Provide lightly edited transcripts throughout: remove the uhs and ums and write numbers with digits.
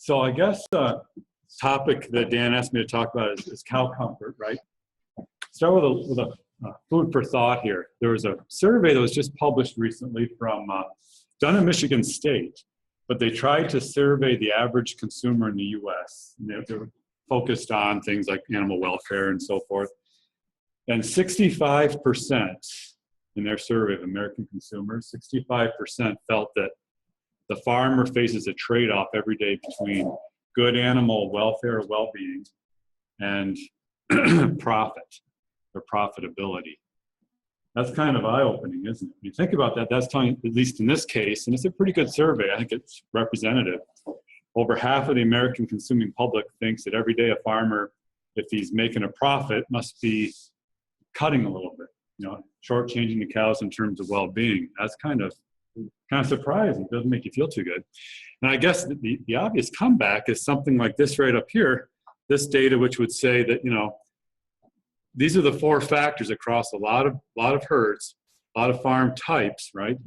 So I guess the topic that Dan asked me to talk about is cow comfort, right? Start with a food for thought here. There was a survey that was just published recently from done in Michigan State, but they tried to survey the average consumer in the U.S. They were focused on things like animal welfare and so forth. And 65% in their survey of American consumers, 65% felt that the farmer faces a trade-off every day between good animal welfare or well-being and profit or profitability. That's kind of eye-opening, isn't it? When you think about that, that's telling, at least in this case, and it's a pretty good survey, I think it's representative. Over half of the American consuming public thinks that every day a farmer, if he's making a profit, must be cutting a little bit, shortchanging the cows in terms of well-being. That's kind of surprising. It doesn't make you feel too good. And I guess the obvious comeback is something like this right up here, this data which would say that, these are the four factors across a lot of herds, a lot of farm types, right?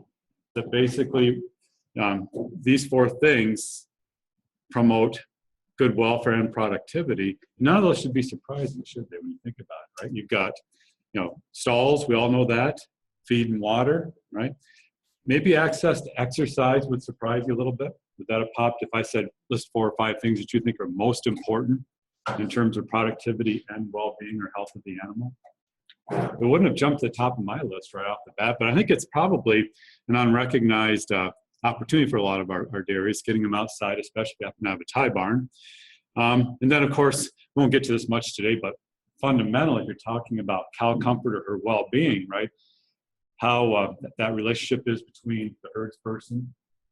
That basically these four things promote good welfare and productivity. None of those should be surprising, should they, when you think about it, right? You've got, stalls, we all know that, feed and water, right? Maybe access to exercise would surprise you a little bit. Would that have popped if I said list 4 or 5 things that you think are most important in terms of productivity and well-being or health of the animal? It wouldn't have jumped to the top of my list right off the bat, but I think it's probably an unrecognized opportunity for a lot of our dairies, getting them outside, especially if you happen to have a tie barn. And then, of course, we won't get to this much today, but fundamentally, if you're talking about cow comfort or well-being, right? How that relationship is between the herdsperson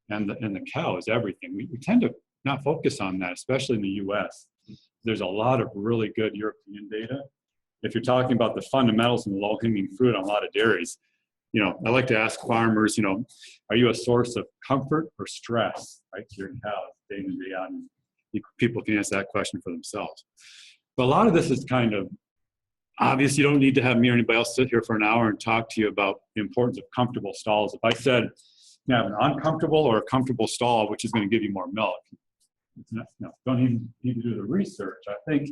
and the cow is everything. We tend to not focus on that, especially in the U.S. There's a lot of really good European data. If you're talking about the fundamentals and the low-hanging fruit on a lot of dairies, I like to ask farmers, are you a source of comfort or stress, right, to your cows day in and day out? And people can answer that question for themselves. But a lot of this is kind of obvious. You don't need to have me or anybody else sit here for an hour and talk to you about the importance of comfortable stalls. If I said you have an uncomfortable or a comfortable stall, which is going to give you more milk, don't even need to do the research. I think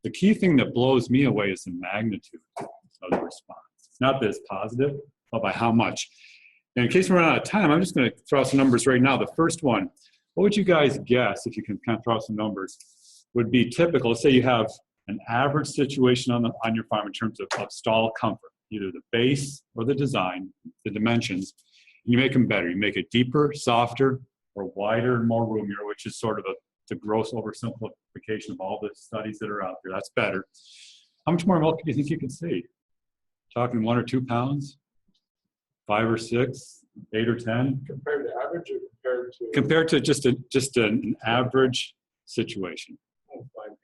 the key thing that blows me away is the magnitude of the response. It's not that it's positive, but by how much. And in case we're out of time, I'm just going to throw out some numbers right now. The first one, what would you guys guess, if you can kind of throw out some numbers, would be typical? Let's say you have an average situation on your farm in terms of stall comfort, either the base or the design, the dimensions, and you make them better. You make it deeper, softer, or wider and more roomier, which is sort of the gross oversimplification of all the studies that are out there. That's better. How much more milk do you think you could see? Talking 1 or 2 pounds? 5 or 6? 8 or 10? Compared to average or compared to just an average situation? 5 pounds.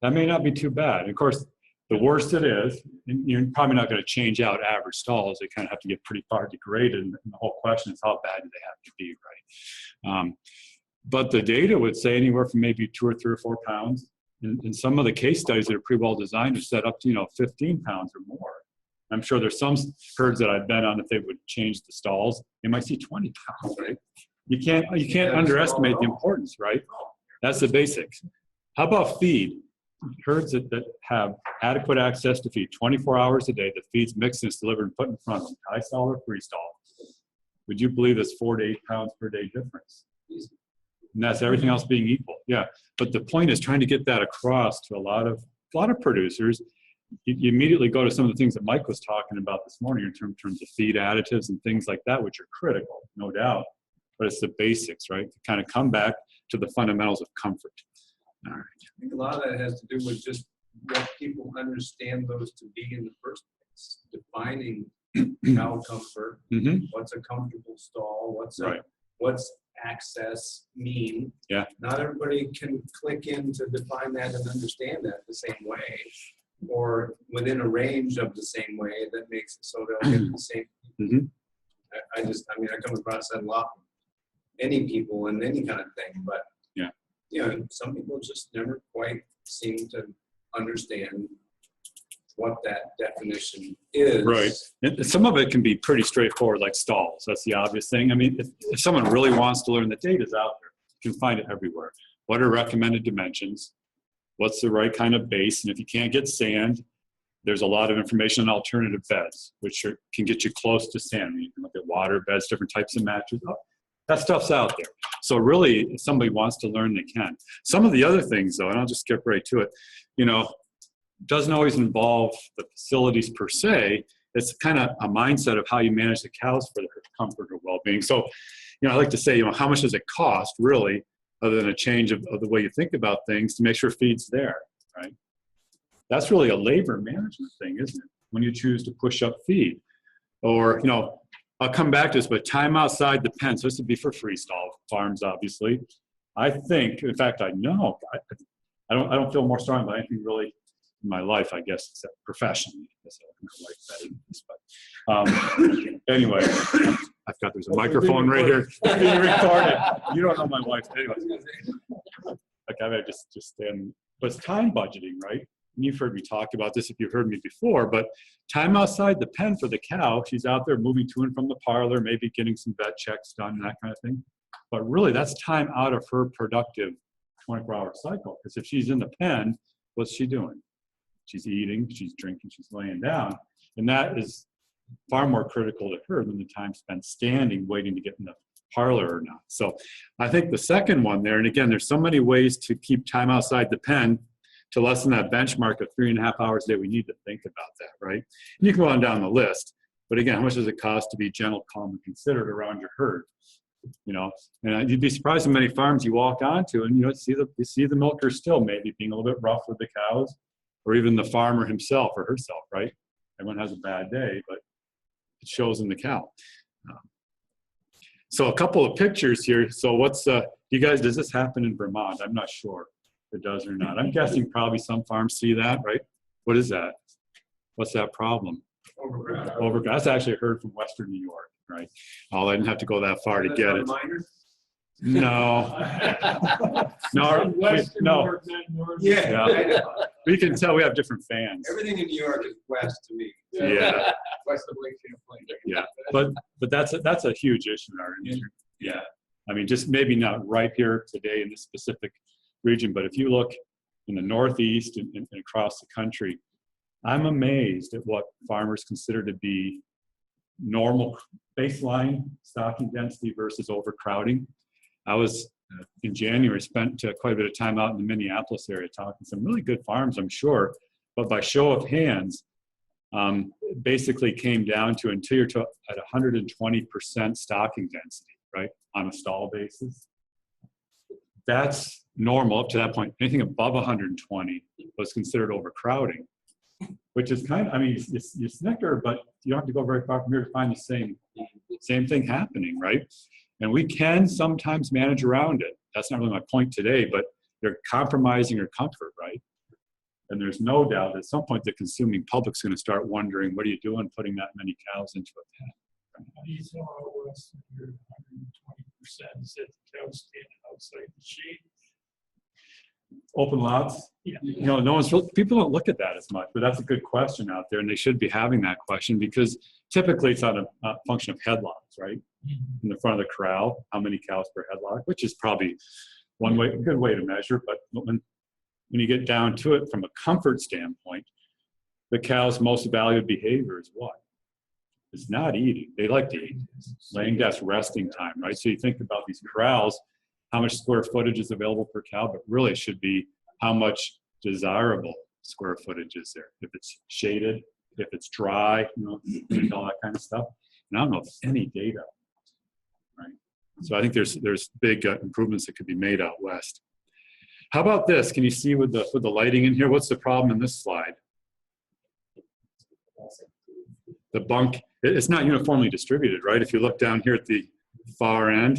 That may not be too bad. Of course, the worse it is, you're probably not going to change out average stalls. They kind of have to get pretty far degraded. And the whole question is, how bad do they have to be, right? But the data would say anywhere from maybe 2 or 3 or 4 pounds. And some of the case studies that are pretty well designed are set up to 15 pounds or more. I'm sure there's some herds that I've been on, if they would change the stalls, they might see 20 pounds, right? You can't underestimate the importance, right? That's the basics. How about feed? Herds that have adequate access to feed 24 hours a day, the feed's mixed and it's delivered and put in front of them, tie stall or free stall. Would you believe it's 4 to 8 pounds per day difference? And that's everything else being equal. Yeah, but the point is trying to get that across to a lot of producers. You immediately go to some of the things that Mike was talking about this morning in terms of feed additives and things like that, which are critical, no doubt. But it's the basics, right? To kind of come back to the fundamentals of comfort. All right. I think a lot of that has to do with just what people understand those to be in the first place. Defining cow comfort, what's a comfortable stall, what's access mean. Yeah. Not everybody can click in to define that and understand that the same way, or within a range of the same way that makes it so they'll get the same. I come across that a lot with any people and any kind of thing, but some people just never quite seem to understand what that definition is. Right. And some of it can be pretty straightforward, like stalls. That's the obvious thing. I mean, if someone really wants to learn, the data's out there. You can find it everywhere. what are recommended dimensions, what's the right kind of base, and if you can't get sand, there's a lot of information on alternative beds, which can get you close to sand. You can look at water beds, different types of matches. Oh, that stuff's out there. So really, if somebody wants to learn, they can. Some of the other things, though, and I'll just skip right to it, doesn't always involve the facilities per se. It's kind of a mindset of how you manage the cows for their comfort or well-being. So, I like to say, how much does it cost, really, other than a change of the way you think about things to make sure feed's there, right? That's really a labor management thing, isn't it? When you choose to push up feed. Or, I'll come back to this, but time outside the pen. So this would be for freestall farms, obviously. I think, in fact, I know, I don't feel more strong about anything really in my life, I guess, except professionally. I guess I don't like betting this, but anyway, I've got, there's a microphone right here being recorded. You don't know my wife. Anyway, okay, I just stand. But it's time budgeting, right? And you've heard me talk about this if you've heard me before, but time outside the pen for the cow, she's out there moving to and from the parlor, maybe getting some vet checks done, that kind of thing. But really, that's time out of her productive 24-hour cycle. Because if she's in the pen, what's she doing? She's eating, she's drinking, she's laying down. And that is far more critical to her than the time spent standing, waiting to get in the parlor or not. So I think the second one there, and again, there's so many ways to keep time outside the pen to lessen that benchmark of 3.5 hours a day. We need to think about that, right? And you can go on down the list, but again, how much does it cost to be gentle, calm, and considerate around your herd? And you'd be surprised how many farms you walk onto, and you see the milker still maybe being a little bit rough with the cows, or even the farmer himself or herself, right? Everyone has a bad day, but it shows in the cow. So a couple of pictures here. So you guys, does this happen in Vermont? I'm not sure if it does or not. I'm guessing probably some farms see that, right? What is that? What's that problem? Overgrass. That's actually heard from Western New York, right? Oh, I didn't have to go that far to get it. No. No. Yeah. We can tell we have different fans. Everything in New York is west to me. Yeah. West of Lake Champlain. Yeah. But that's a huge issue in our industry. Yeah. I mean, just maybe not right here today in this specific region, but if you look in the Northeast and across the country, I'm amazed at what farmers consider to be normal baseline stocking density versus overcrowding. I was in January, spent quite a bit of time out in the Minneapolis area talking to some really good farms, I'm sure, but by show of hands, basically came down to until you're at 120% stocking density, right, on a stall basis. That's normal up to that point. Anything above 120 was considered overcrowding, which is kind of, I mean, you snicker, but you don't have to go very far from here to find the same thing happening, right? And we can sometimes manage around it. That's not really my point today, but they're compromising your comfort, right? And there's no doubt that at some point the consuming public's going to start wondering, what are you doing putting that many cows into a pen? How do you tell out west you're 120% is that the cows standing outside the shade? Open lots? Yeah. People don't look at that as much, but that's a good question out there, and they should be having that question because typically it's on a function of headlots, right? In the front of the corral, how many cows per headlock, which is probably a good way to measure. But when you get down to it from a comfort standpoint, the cow's most valued behavior is what? It's not eating. They like to eat. Laying down's resting time, right? So you think about these corrals, how much square footage is available per cow, but really it should be how much desirable square footage is there. If it's shaded, if it's dry, all that kind of stuff. And I don't know if any data. Right. So I think there's big improvements that could be made out west. How about this? Can you see with the lighting in here? What's the problem in this slide? The bunk, it's not uniformly distributed, right? If you look down here at the far end,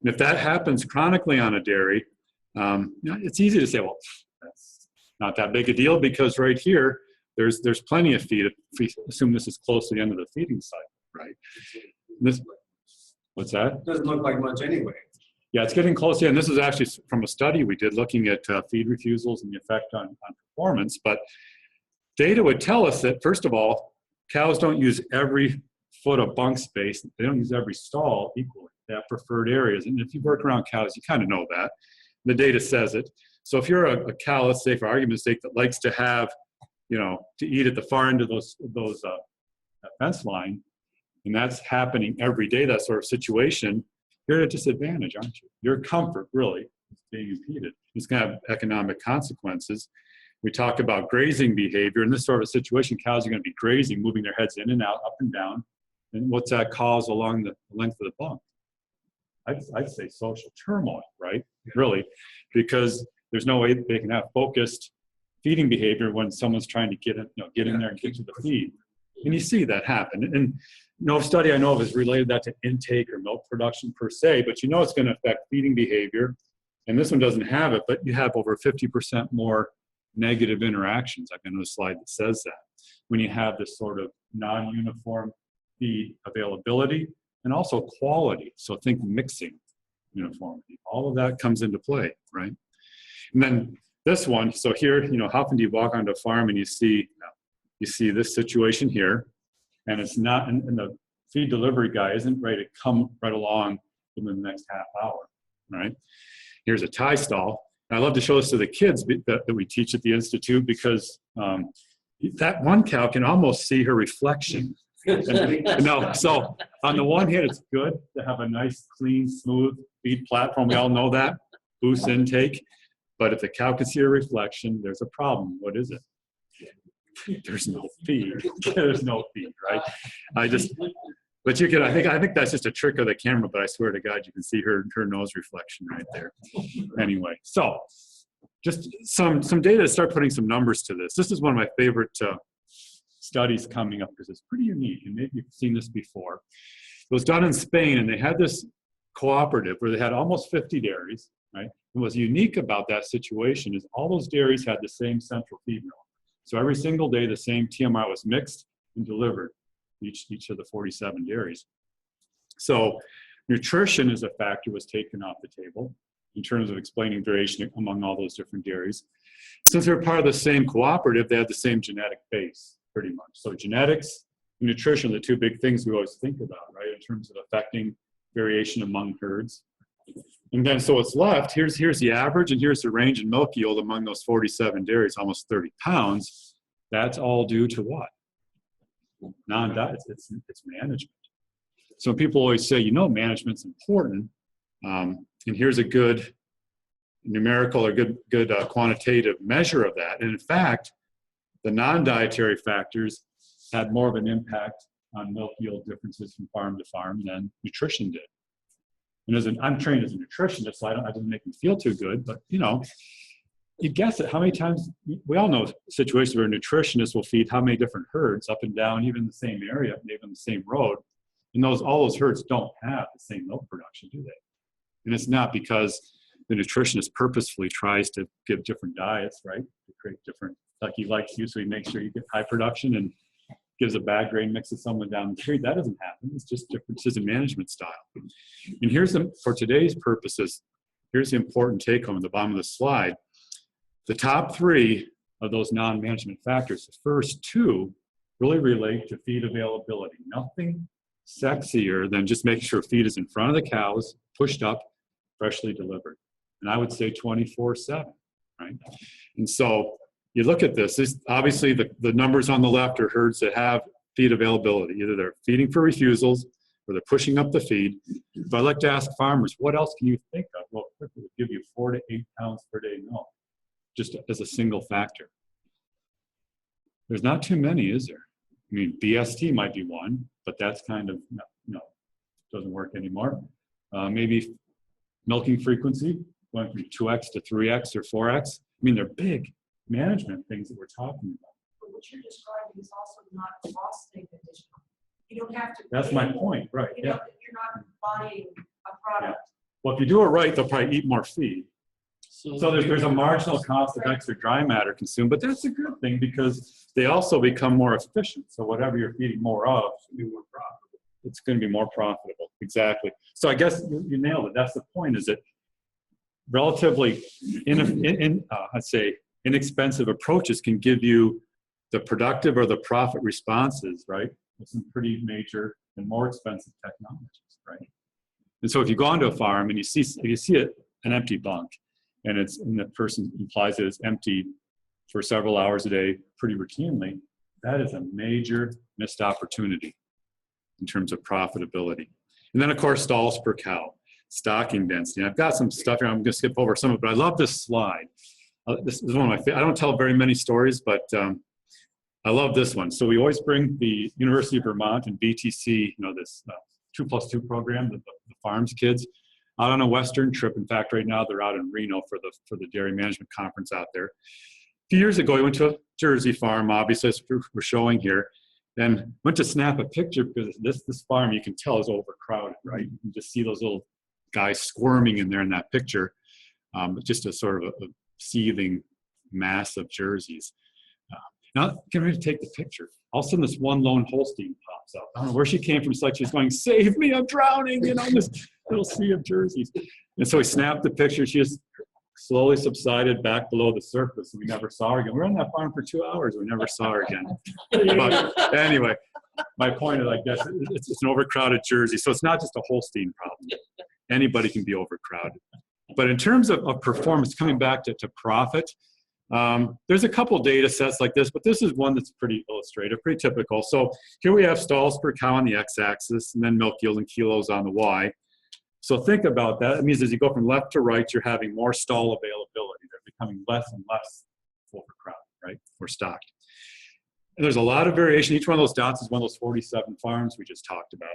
and if that happens chronically on a dairy, it's easy to say, well, that's not that big a deal because right here, there's plenty of feed if we assume this is close to the end of the feeding cycle, right? What's that? Doesn't look like much anyway. Yeah, it's getting close. Yeah, and this is actually from a study we did looking at feed refusals and the effect on performance. But data would tell us that, first of all, cows don't use every foot of bunk space. They don't use every stall equally. They have preferred areas. And if you work around cows, you kind of know that. The data says it. So if you're a cow, let's say for argument's sake, that likes to have, to eat at the far end of those that fence line, and that's happening every day, that sort of situation, you're at a disadvantage, aren't you? Your comfort really is being impeded. It's going to have economic consequences. We talk about grazing behavior. In this sort of situation, cows are going to be grazing, moving their heads in and out, up and down. And what's that cause along the length of the bunk? I'd say social turmoil, right? Really, because there's no way they can have focused feeding behavior when someone's trying to get in there and get to the feed. And you see that happen. And no study I know of has related that to intake or milk production per se, but it's going to affect feeding behavior. And this one doesn't have it, but you have over 50% more negative interactions. I've got a slide that says that when you have this sort of non-uniform feed availability and also quality. So think mixing uniformity. All of that comes into play, right? And then this one, so here, how often do you walk onto a farm and you see this situation here, and it's not, and the feed delivery guy isn't ready to come right along within the next half hour, right? Here's a tie stall. And I love to show this to the kids that we teach at the Institute, because that one cow can almost see her reflection. So on the one hand, it's good to have a nice, clean, smooth feed platform. We all know that, boost intake. But if the cow can see a reflection, there's a problem. What is it? There's no feed. There's no feed, right? But you can. I think that's just a trick of the camera. But I swear to God, you can see her nose reflection right there. Anyway, so just some data to start putting some numbers to this. This is one of my favorite studies coming up because it's pretty unique, and maybe you've seen this before. It was done in Spain, and they had this cooperative where they had almost 50 dairies, right? And what's unique about that situation is all those dairies had the same central feed mill. So every single day, the same TMI was mixed and delivered each of the 47 dairies. So nutrition as a factor was taken off the table in terms of explaining variation among all those different dairies. Since they were part of the same cooperative, they had the same genetic base, pretty much. So genetics and nutrition are the two big things we always think about, right, in terms of affecting variation among herds. And then so what's left, here's the average, and here's the range in milk yield among those 47 dairies, almost 30 pounds. That's all due to what? Non-diet. It's management. So people always say, management's important, and here's a good numerical or good quantitative measure of that. And in fact, the non-dietary factors had more of an impact on milk yield differences from farm to farm than nutrition did. And I'm trained as a nutritionist, so it doesn't make me feel too good, but you guess it. How many times, we all know situations where a nutritionist will feed how many different herds up and down, even the same area, maybe on the same road, and all those herds don't have the same milk production, do they? And it's not because the nutritionist purposefully tries to give different diets, right, to create different, like he likes you, so he makes sure you get high production and gives a bad grain mix to someone down the street. That doesn't happen. It's just differences in management style. And for today's purposes, here's the important take home at the bottom of the slide. The top three of those non-management factors, the first two really relate to feed availability. Nothing sexier than just making sure feed is in front of the cows, pushed up, freshly delivered. And I would say 24/7, right? And so you look at this, obviously the numbers on the left are herds that have feed availability. Either they're feeding for refusals or they're pushing up the feed. But I'd like to ask farmers, what else can you think of? Well, it would give you 4 to 8 pounds per day milk, just as a single factor. There's not too many, is there? I mean, BST might be one, but that's kind of, doesn't work anymore. Maybe milking frequency went from 2x to 3x or 4x. I mean, they're big management things that we're talking about. But what you're describing is also not a cost condition. You don't have to. That's my point, right? You're not buying a product. Yeah. Well, if you do it right, they'll probably eat more feed. So there's a marginal cost of extra dry matter consumed, but that's a good thing because they also become more efficient. So whatever you're feeding more of, it's going to be more profitable. Exactly. So I guess you nailed it. That's the point. Is that relatively I'd say inexpensive approaches can give you the productive or the profit responses, right, with some pretty major and more expensive technologies, right? And so if you go onto a farm and you see an empty bunk, and the person implies that it's empty for several hours a day pretty routinely, that is a major missed opportunity in terms of profitability. And then of course, stalls per cow, stocking density. And I've got some stuff here, I'm gonna skip over some of it, but I love this slide. This is one of my favorite. I don't tell very many stories, but I love this one. So we always bring the University of Vermont and BTC, this 2+2 program, the farms kids, out on a Western trip. In fact, right now they're out in Reno for the dairy management conference out there. A few years ago, we went to a Jersey farm, obviously, as we're showing here, and went to snap a picture because this farm, you can tell, is overcrowded, right? You can just see those little guys squirming in there in that picture. Just a sort of a seething mass of jerseys. Now, get ready to take the picture. All of a sudden, this one lone Holstein pops up. I don't know where she came from. It's like she's going, "Save me, I'm drowning," in this little sea of jerseys. And so we snapped the picture. She just slowly subsided back below the surface, and we never saw her again. We were on that farm for 2 hours. We never saw her again. But anyway, my point is, I guess, it's an overcrowded jersey. So it's not just a Holstein problem. Anybody can be overcrowded. But in terms of performance, coming back to profit, there's a couple data sets like this, but this is one that's pretty illustrative, pretty typical. So here we have stalls per cow on the x-axis, and then milk yield in kilos on the y. So think about that. It means as you go from left to right, you're having more stall availability. They're becoming less and less overcrowded, right, or stocked. And there's a lot of variation. Each one of those dots is one of those 47 farms we just talked about.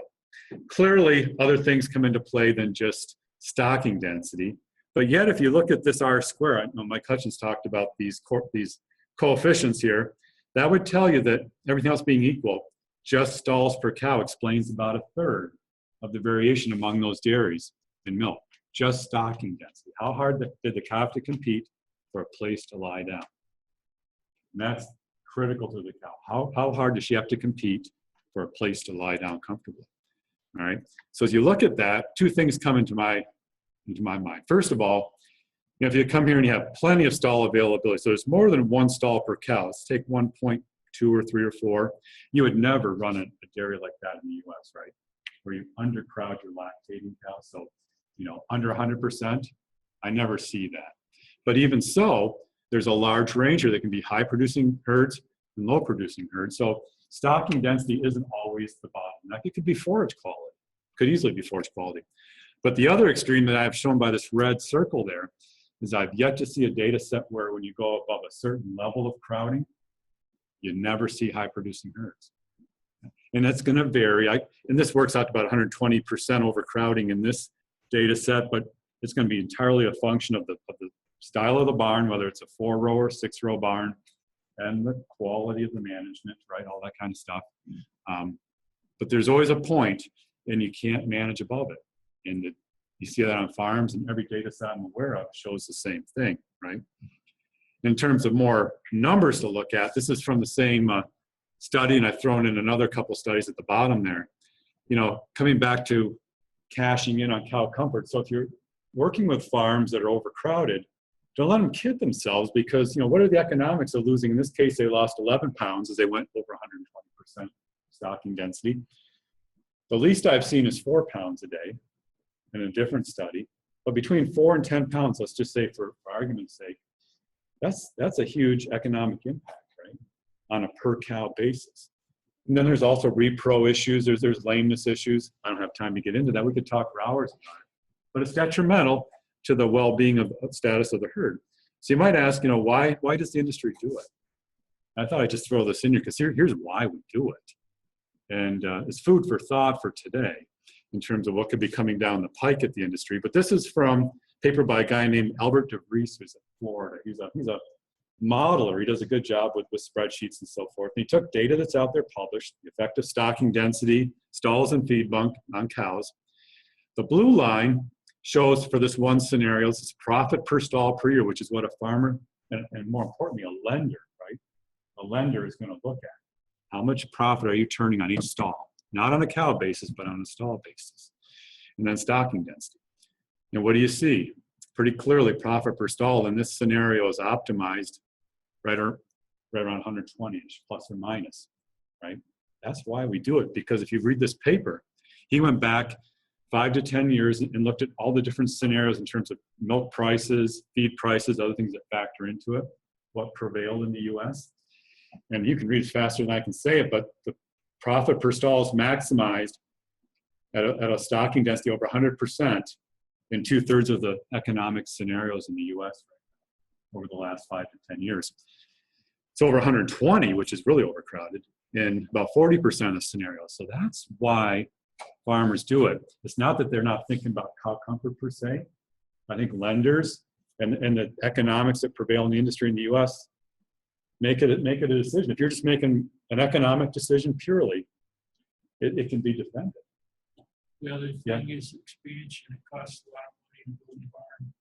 Clearly, other things come into play than just stocking density. But yet, if you look at this R square, I know Mike Hutchins talked about these coefficients here, that would tell you that everything else being equal, just stalls per cow explains about a third of the variation among those dairies in milk. Just stocking density. How hard did the cow have to compete for a place to lie down? And that's critical to the cow. How hard does she have to compete for a place to lie down comfortably? All right. So as you look at that, two things come into my mind. First of all, if you come here and you have plenty of stall availability, so there's more than one stall per cow. Let's take 1.2 or 3 or 4. You would never run a dairy like that in the U.S., right? Where you undercrowd your lactating cows. So, under 100%, I never see that. But even so, there's a large range here that can be high producing herds and low producing herds. So stocking density isn't always the bottleneck. It could be forage quality. Could easily be forage quality. But the other extreme that I've shown by this red circle there is I've yet to see a data set where when you go above a certain level of crowding, you never see high producing herds. And that's going to vary. And this works out to about 120% overcrowding in this data set, but it's going to be entirely a function of the style of the barn, whether it's a 4-row or 6-row barn, and the quality of the management, right? All that kind of stuff. But there's always a point, and you can't manage above it. And you see that on farms, and every data set I'm aware of shows the same thing, right? In terms of more numbers to look at, this is from the same study, and I've thrown in another couple studies at the bottom there. Coming back to cashing in on cow comfort. So if you're working with farms that are overcrowded, don't let them kid themselves, because what are the economics of losing? In this case, they lost 11 pounds as they went over 120% stocking density. The least I've seen is 4 pounds a day in a different study, but between 4 and 10 pounds, let's just say for argument's sake, that's a huge economic impact, right, on a per cow basis. And then there's also repro issues. There's lameness issues. I don't have time to get into that. We could talk for hours about it, but it's detrimental to the well-being of status of the herd. So you might ask, why does the industry do it? I thought I'd just throw this in here because here's why we do it. And it's food for thought for today in terms of what could be coming down the pike at the industry. But this is from a paper by a guy named Albert DeVries, who's in Florida. He's a modeler. He does a good job with spreadsheets and so forth. And he took data that's out there published, the effect of stocking density, stalls and feed bunk on cows. The blue line shows for this one scenario, this is profit per stall per year, which is what a farmer, and more importantly, a lender, right? A lender is going to look at. How much profit are you turning on each stall? Not on a cow basis, but on a stall basis. And then stocking density. And what do you see? Pretty clearly, profit per stall in this scenario is optimized right around 120-ish, plus or minus, right? That's why we do it, because if you read this paper, he went back 5 to 10 years and looked at all the different scenarios in terms of milk prices, feed prices, other things that factor into it, what prevailed in the US. And you can read it faster than I can say it, but the profit per stall is maximized at a stocking density over 100% in 2/3 of the economic scenarios in the US over the last 5 to 10 years. It's over 120, which is really overcrowded, in about 40% of scenarios. So that's why farmers do it. It's not that they're not thinking about cow comfort per se. I think lenders and the economics that prevail in the industry in the US make it a decision. If you're just making an economic decision purely, it can be defended. The other thing is expansion. It costs a lot of money to build a barn.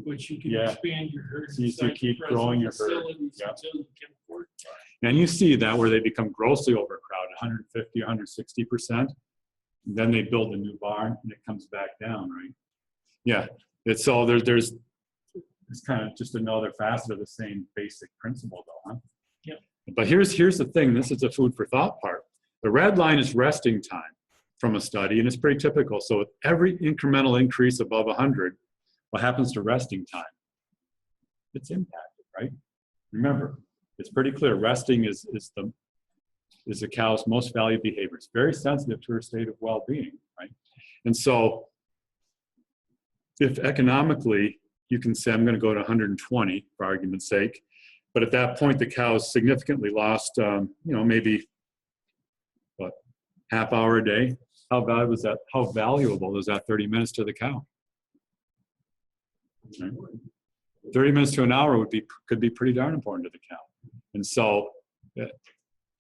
But you can expand your herd. So you keep growing your herd. Until you can afford it. And you see that where they become grossly overcrowded, 150, 160%. Then they build a new barn and it comes back down, right? Yeah, it's all there's it's kind of just another facet of the same basic principle though, huh? Yeah. But here's the thing, this is a food for thought part. The red line is resting time from a study, and it's pretty typical. So with every incremental increase above 100, what happens to resting time? It's impacted, right? Remember, it's pretty clear, resting is the cow's most valued behavior. It's very sensitive to her state of well-being, right? And so if economically you can say, I'm going to go to 120 for argument's sake, but at that point the cow's significantly lost, maybe what, half hour a day. How valuable is that? How valuable is that 30 minutes to the cow? Right? 30 minutes to an hour could be pretty darn important to the cow. And so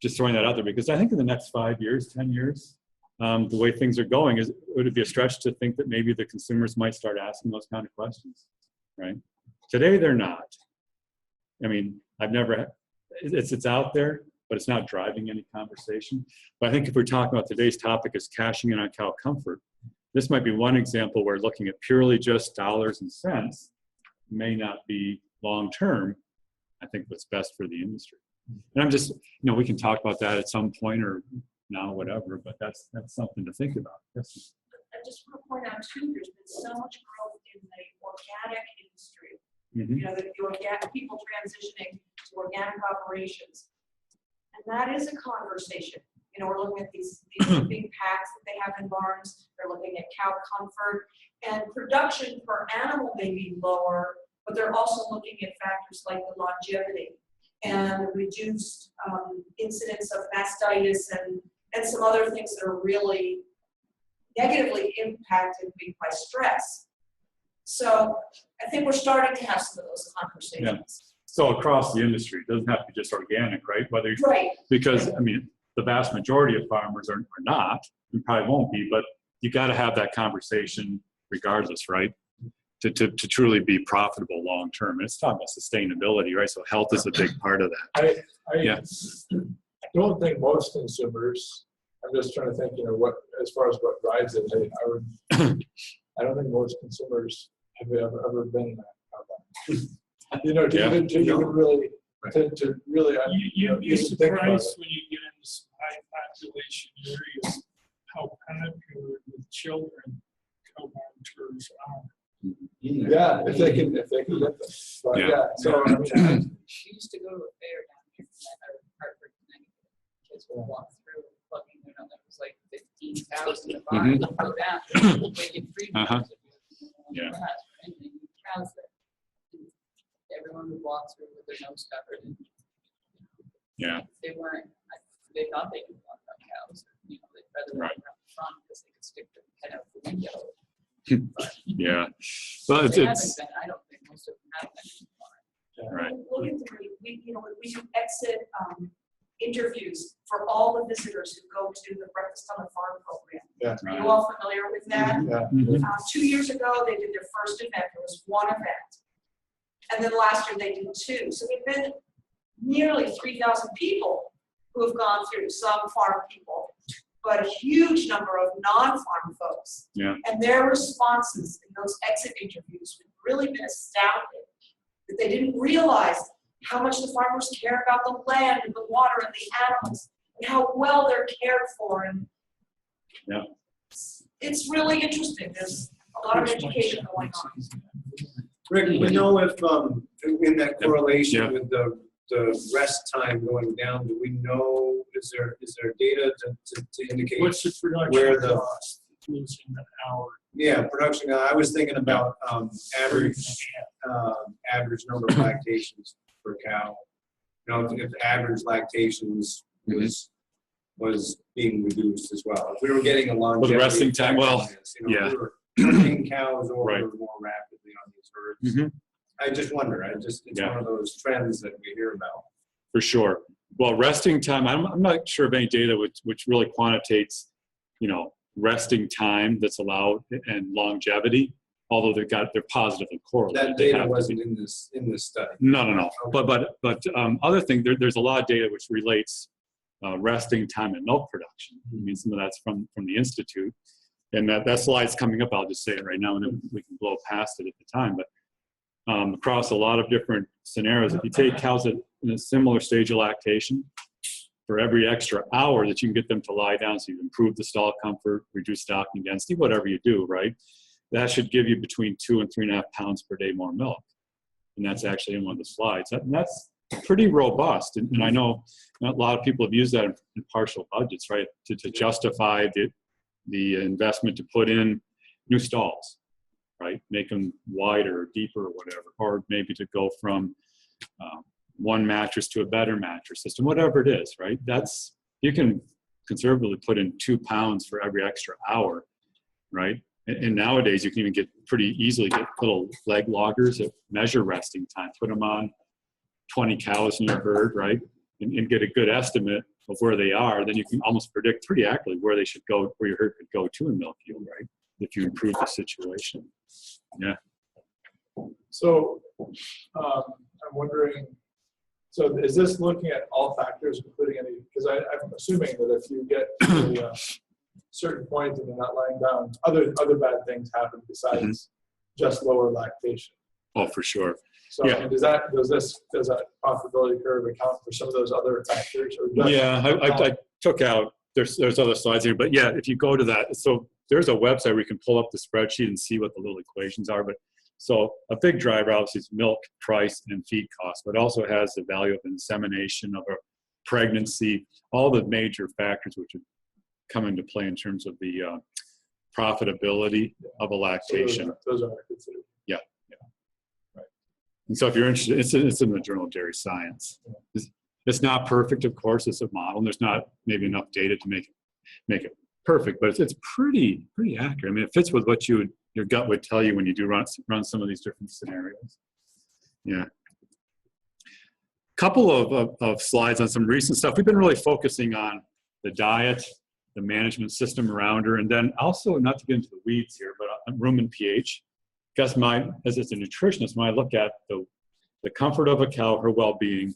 just throwing that out there, because I think in the next 5 years, 10 years, the way things are going, would it be a stretch to think that maybe the consumers might start asking those kind of questions, right? Today, they're not. I mean, it's out there, but it's not driving any conversation. But I think if we're talking about today's topic is cashing in on cow comfort, this might be one example where looking at purely just dollars and cents may not be long-term, I think, what's best for the industry. And I'm just, we can talk about that at some point or now, whatever, but that's something to think about. Yes. I just want to point out too, there's been so much growth in the organic industry. Mm-hmm. The organic people transitioning to organic operations. And that is a conversation. We're looking at these big packs that they have in barns. They're looking at cow comfort, and production per animal may be lower, but they're also looking at factors like the longevity and reduced incidence of mastitis and some other things that are really negatively impacted by stress. So I think we're starting to have some of those conversations. Yeah. So across the industry, it doesn't have to be just organic, right? Right. Because, the vast majority of farmers are not, and probably won't be, but you got to have that conversation regardless, right? To truly be profitable long term. And it's talking about sustainability, right? So health is a big part of that. I don't think most consumers, I'm just trying to think, as far as what drives it, I don't think most consumers have ever been in that. To really, you'd be surprised when you get into some high population areas how popular with children cow tours are. Yeah, if they can get them. But so She used to go to a fair down here in Hartford, Connecticut. Kids would walk through, plugging there was like 15 cows in the barn. Go down, waiting free. Yeah. Cows there. Everyone would walk through with their nose covered. And, they weren't. They thought they didn't want cows. They'd rather walk around the front because they could stick their head out the window. Yeah. Well, I don't think most of them have been. Right. Look at we do exit interviews for all the visitors who go to the Breakfast on the Farm program. Yeah. Are you all familiar with that? Yeah. 2 years ago, they did their first event. There was one event. And then last year, they did 2. So there have been nearly 3,000 people who have gone through, some farm people, but a huge number of non-farm folks. Yeah. And their responses in those exit interviews have really been astounding, that they didn't realize how much the farmers care about the land and the water and the animals and how well they're cared for. And it's really interesting. There's a lot of education going on. Rick, we know if, in that correlation Yeah. with the rest time going down, do we know, is there data to indicate? What's the production Where the- cost, losing an hour? Yeah, production, I was thinking about, average number of lactations per cow. You know, if average lactations was being reduced as well. If we were getting a longevity. With resting time, effect well, on this, you know, yeah. we were turning cows over Right. more rapidly on these herds. Mhm. I just wonder, it's Yeah. one of those trends that we hear about. For sure. Well, resting time, I'm not sure of any data which really quantitates, resting time that's allowed and longevity, although they're positively correlated. That They data have to wasn't be. in this study. No. But other thing, there's a lot of data which relates resting time and milk production. I mean, some of that's from the Institute. And that slide's coming up, I'll just say it right now, and then we can blow past it at the time. But across a lot of different scenarios, if you take cows in a similar stage of lactation, for every extra hour that you can get them to lie down, so you improve the stall comfort, reduce stocking density, whatever you do, right? That should give you between 2 and 3.5 pounds per day more milk. And that's actually in one of the slides. And that's pretty robust. And I know a lot of people have used that in partial budgets, right? To justify the investment to put in new stalls, right? Make them wider, or deeper, or whatever, or maybe to go from one mattress to a better mattress system, whatever it is, right? You can conservatively put in 2 pounds for every extra hour, right? And nowadays you can even pretty easily get little leg loggers that measure resting time, put them on 20 cows in your herd, right? And get a good estimate of where they are. Then you can almost predict pretty accurately where they should go, where your herd could go to in milk yield, right? If you improve the situation. Yeah. So I'm wondering, so is this looking at all factors, including any, because I'm assuming that if you get to a certain point and you're not lying down, other bad things happen besides just lower lactation. Oh, for sure. So Yeah. does that profitability curve account for some of those other factors? Or just I took out, there's other slides here, but yeah, if you go to that, so there's a website where you can pull up the spreadsheet and see what the little equations are. But so a big driver obviously is milk price and feed cost, but also has the value of insemination, of a pregnancy, all the major factors which would come into play in terms of the profitability of a lactation. Those are considered. Yeah. Right. And so if you're interested, it's in the Journal of Dairy Science. It's not perfect, of course. It's a model, and there's not maybe enough data to make it perfect, but it's pretty accurate. I mean, it fits with what your gut would tell you when you do run some of these different scenarios. Yeah. Couple of slides on some recent stuff. We've been really focusing on the diet, the management system around her, and then also, not to get into the weeds here, but on rumen pH. Guess as a nutritionist, when I look at the comfort of a cow, her well-being,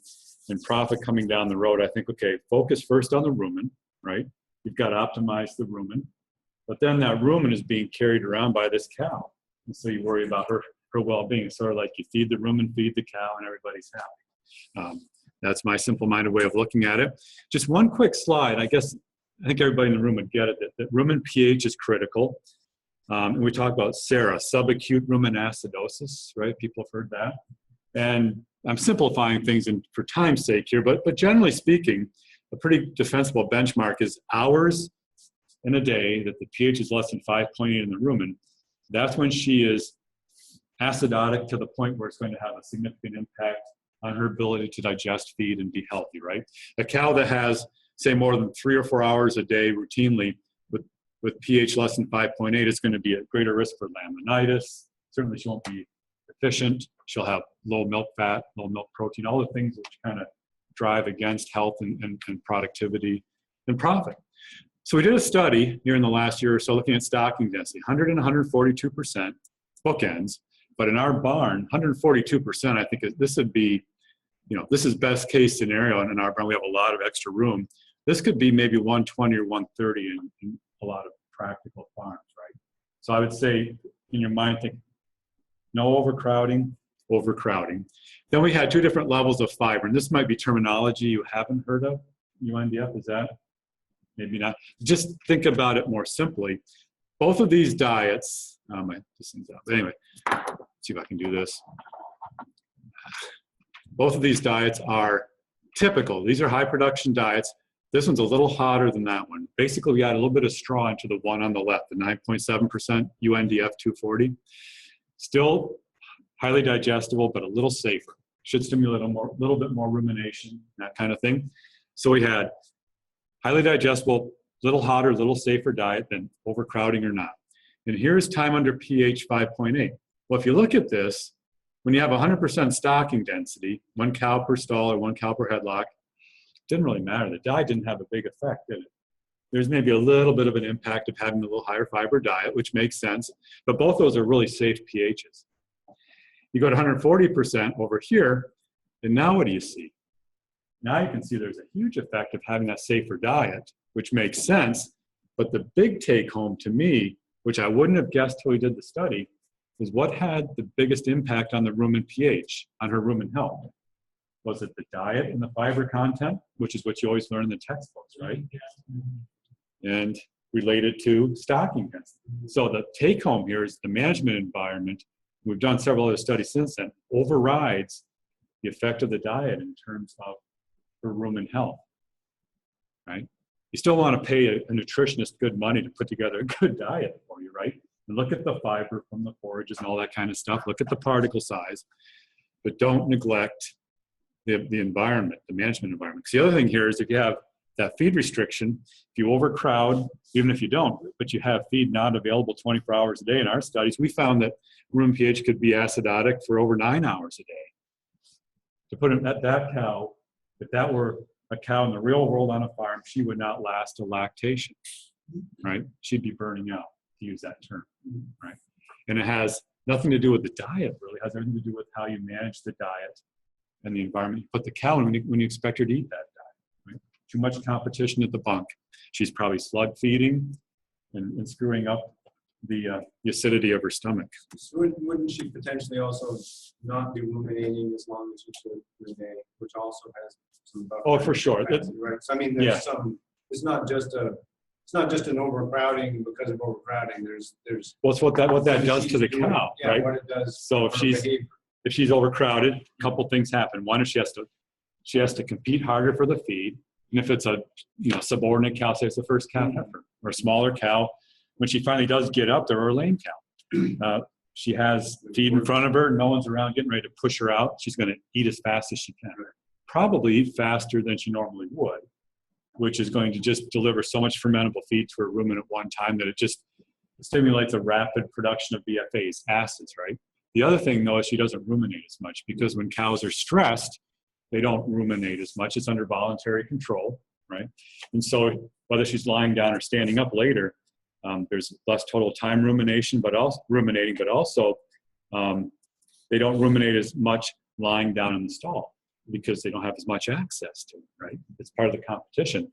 and profit coming down the road, I think, okay, focus first on the rumen, right? You've got to optimize the rumen, but then that rumen is being carried around by this cow, and so you worry about her well-being. It's sort of like you feed the rumen, feed the cow, and everybody's happy. That's my simple-minded way of looking at it. Just one quick slide. I think everybody in the room would get it, that rumen pH is critical. And we talk about SARA, subacute rumen acidosis, right? People have heard that. And I'm simplifying things for time's sake here, but generally speaking, a pretty defensible benchmark is hours in a day that the pH is less than 5.8 in the rumen. That's when she is acidotic to the point where it's going to have a significant impact on her ability to digest feed and be healthy, right? A cow that has, say, more than 3 or 4 hours a day routinely with pH less than 5.8 is going to be at greater risk for laminitis. Certainly she won't be efficient. She'll have low milk fat, low milk protein, all the things which kind of drive against health and productivity and profit. So we did a study here in the last year or so looking at stocking density, 100 and 142% bookends. But in our barn, 142%, I think this would be, this is best case scenario. And in our barn, we have a lot of extra room. This could be maybe 120 or 130 in a lot of practical farms, right? So I would say in your mind, think no overcrowding. Then we had 2 different levels of fiber. And this might be terminology you haven't heard of, UNDF, is that? Maybe not. Just think about it more simply. both of these diets, this thing's out. But anyway, let's see if I can do this. Both of these diets are typical. These are high production diets. This one's a little hotter than that one. Basically, we add a little bit of straw into the one on the left, the 9.7% UNDF 240. Still highly digestible, but a little safer. Should stimulate a little bit more rumination, that kind of thing. So we had highly digestible, little hotter, little safer diet than overcrowding or not. And here's time under pH 5.8. Well, if you look at this, when you have 100% stocking density, 1 cow per stall or 1 cow per headlock, it didn't really matter. The diet didn't have a big effect, did it? There's maybe a little bit of an impact of having a little higher fiber diet, which makes sense, but both those are really safe pHs. You go to 140% over here, and now what do you see? Now you can see there's a huge effect of having that safer diet, which makes sense, but the big take home to me, which I wouldn't have guessed till we did the study, is what had the biggest impact on the rumen pH, on her rumen health? Was it the diet and the fiber content, which is what you always learn in the textbooks, right? And related to stocking density. So the take home here is the management environment, we've done several other studies since then, overrides the effect of the diet in terms of her rumen health, right? You still want to pay a nutritionist good money to put together a good diet for you, right? And look at the fiber from the forages and all that kind of stuff. Look at the particle size, but don't neglect the environment, the management environment. Because the other thing here is if you have that feed restriction, if you overcrowd, even if you don't, but you have feed not available 24 hours a day in our studies, we found that rumen pH could be acidotic for over 9 hours a day. To put it that cow, if that were a cow in the real world on a farm, she would not last a lactation, right? She'd be burning out, to use that term, right? And it has nothing to do with the diet, really. It has everything to do with how you manage the diet and the environment you put the cow in when you expect her to eat that diet, right? Too much competition at the bunk. She's probably slug feeding and screwing up the acidity of her stomach. So wouldn't she potentially also not be ruminating as long as she should per day, which also has some buffer? Oh, for sure. Capacity, right? So I mean, there's some. It's not just an overcrowding because of overcrowding. There's. Well, it's what that does to the cow, yeah, right? What it does. So if she's overcrowded, a couple things happen. One is she has to compete harder for the feed, and if it's a subordinate cow, say it's the first calf heifer or a smaller cow, when she finally does get up there, or a lame cow, she has feed in front of her, no one's around getting ready to push her out. She's going to eat as fast as she can, probably faster than she normally would, which is going to just deliver so much fermentable feed to her rumen at one time that it just stimulates a rapid production of BFAs, acids, right? The other thing, though, is she doesn't ruminate as much, because when cows are stressed, they don't ruminate as much. It's under voluntary control, right? And so whether she's lying down or standing up later, there's less total time ruminating, but also they don't ruminate as much lying down in the stall because they don't have as much access to it, right? It's part of the competition.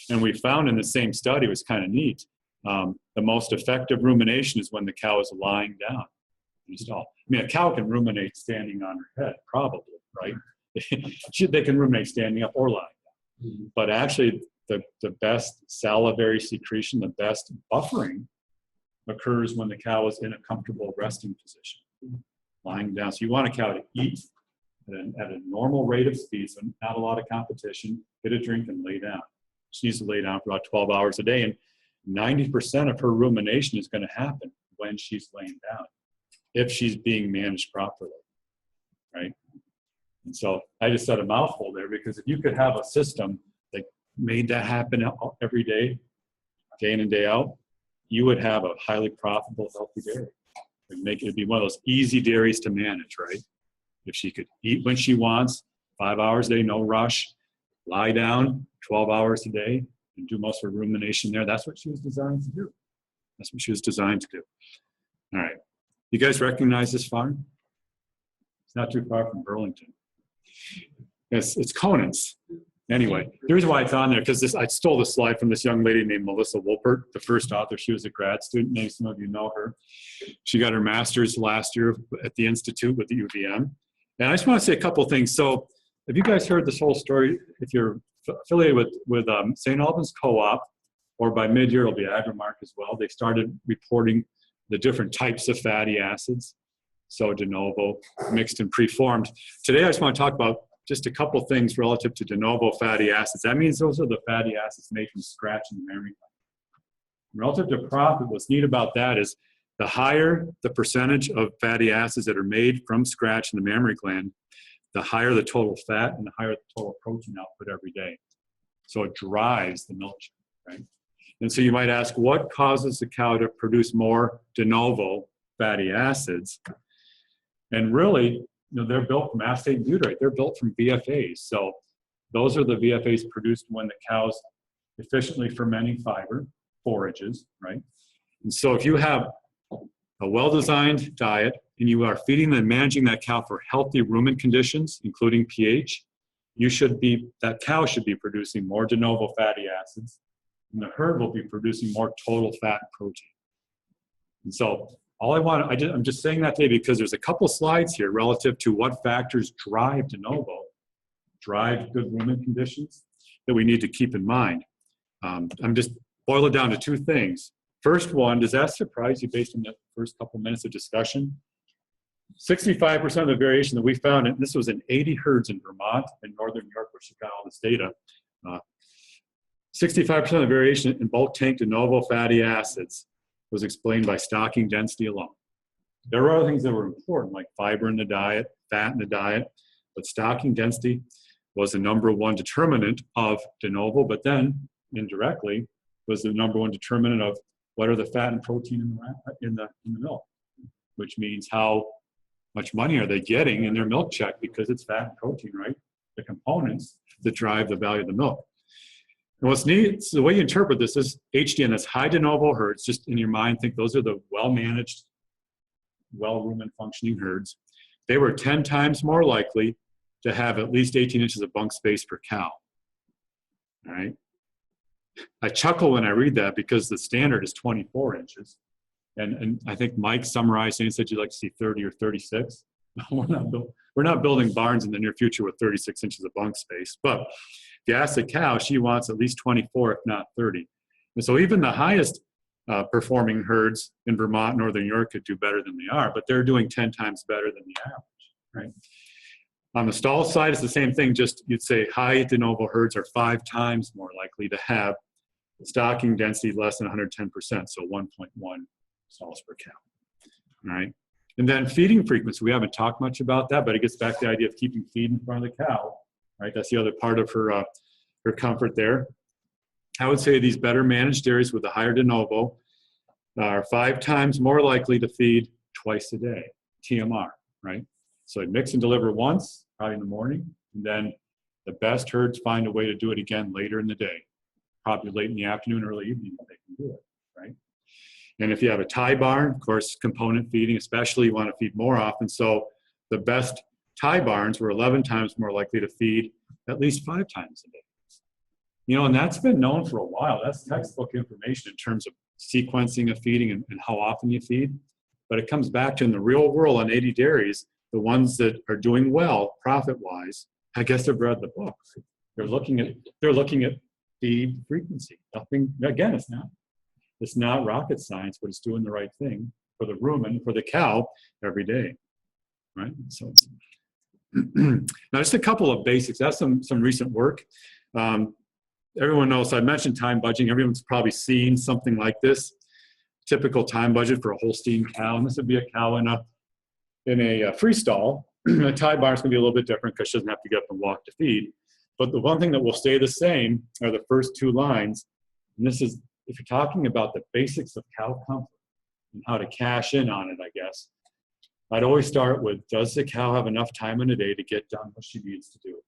And we found in the same study, it was kind of neat, the most effective rumination is when the cow is lying down in the stall. I mean, a cow can ruminate standing on her head, probably, right? They can ruminate standing up or lying down. Mm-hmm. But actually, the best salivary secretion, the best buffering occurs when the cow is in a comfortable resting position, lying down. So you want a cow to eat at a normal rate of speed, so not a lot of competition, get a drink and lay down. She needs to lay down for about 12 hours a day, and 90% of her rumination is going to happen when she's laying down, if she's being managed properly, right? And so I just said a mouthful there, because if you could have a system that made that happen every day, day in and day out, you would have a highly profitable, healthy dairy. It'd be one of those easy dairies to manage, right? If she could eat when she wants, 5 hours a day, no rush, lie down 12 hours a day, and do most of her rumination there. That's what she was designed to do. That's what she was designed to do. All right. You guys recognize this farm? It's not too far from Burlington. It's Conant's. Anyway, the reason why it's on there, because I stole this slide from this young lady named Melissa Wolpert, the first author. She was a grad student. Maybe some of you know her. She got her master's last year at the Institute with the UVM. And I just want to say a couple of things. So have you guys heard this whole story? If you're affiliated with St. Albans Co-op, or by mid-year it'll be Agrimark as well. They started reporting the different types of fatty acids. So de novo, mixed and preformed. Today I just want to talk about just a couple things relative to de novo fatty acids. That means those are the fatty acids made from scratch in the mammary gland. Relative to profit, what's neat about that is the higher the percentage of fatty acids that are made from scratch in the mammary gland, the higher the total fat and the higher the total protein output every day. So it drives the milk check, right? And so you might ask, what causes the cow to produce more de novo fatty acids? And really, they're built from acetate and butyrate. They're built from VFAs. So those are the VFAs produced when the cow's efficiently fermenting fiber, forages, right? And so if you have a well-designed diet and you are feeding and managing that cow for healthy rumen conditions, including pH, that cow should be producing more de novo fatty acids, and the herd will be producing more total fat and protein. And so I'm just saying that today because there's a couple slides here relative to what factors drive de novo, drive good rumen conditions that we need to keep in mind. I'm just boil it down to two things. First one, does that surprise you based on the first couple minutes of discussion? 65% of the variation that we found, and this was in 80 herds in Vermont and Northern New York, where she got all this data, 65% of the variation in bulk tank de novo fatty acids was explained by stocking density alone. There were other things that were important, like fiber in the diet, fat in the diet, but stocking density was the #1 determinant of de novo, but then indirectly was the #1 determinant of what are the fat and protein in the milk, which means how much money are they getting in their milk check because it's fat and protein, right? The components that drive the value of the milk. And what's neat, so the way you interpret this is HDN, that's high de novo herds, just in your mind, think those are the well-managed, well-rumen functioning herds. They were 10 times more likely to have at least 18 inches of bunk space per cow, all right? I chuckle when I read that because the standard is 24 inches. And I think Mike summarized and he said you'd like to see 30 or 36. We're not building barns in the near future with 36 inches of bunk space. But if you ask the cow, she wants at least 24, if not 30. And so even the highest performing herds in Vermont, Northern New York could do better than they are, but they're doing 10 times better than the average, right? On the stall side, it's the same thing, just you'd say high de novo herds are 5 times more likely to have stocking density less than 110%, so 1.1 stalls per cow, all right? And then feeding frequency, we haven't talked much about that, but it gets back to the idea of keeping feed in front of the cow, right? That's the other part of her comfort there. I would say these better managed dairies with a higher de novo are 5 times more likely to feed twice a day, TMR, right? So I'd mix and deliver once, probably in the morning, and then the best herds find a way to do it again later in the day, probably late in the afternoon, early evening if they can do it, right? And if you have a tie barn, of course, component feeding, especially you want to feed more often. So the best tie barns were 11 times more likely to feed at least 5 times a day. And that's been known for a while. That's textbook information in terms of sequencing of feeding and how often you feed. But it comes back to, in the real world on 80 dairies, the ones that are doing well profit-wise, I guess they've read the book. They're looking at feed frequency. Nothing, again, it's not rocket science, but it's doing the right thing for the rumen, for the cow every day, right? So now just a couple of basics. That's some recent work. Everyone knows, I mentioned time budgeting. Everyone's probably seen something like this. Typical time budget for a Holstein cow, and this would be a cow in a free stall. A tie barn is going to be a little bit different because she doesn't have to get up and walk to feed. But the one thing that will stay the same are the first 2 lines. And this is, if you're talking about the basics of cow comfort and how to cash in on it, I guess, I'd always start with, does the cow have enough time in a day to get done what she needs to do?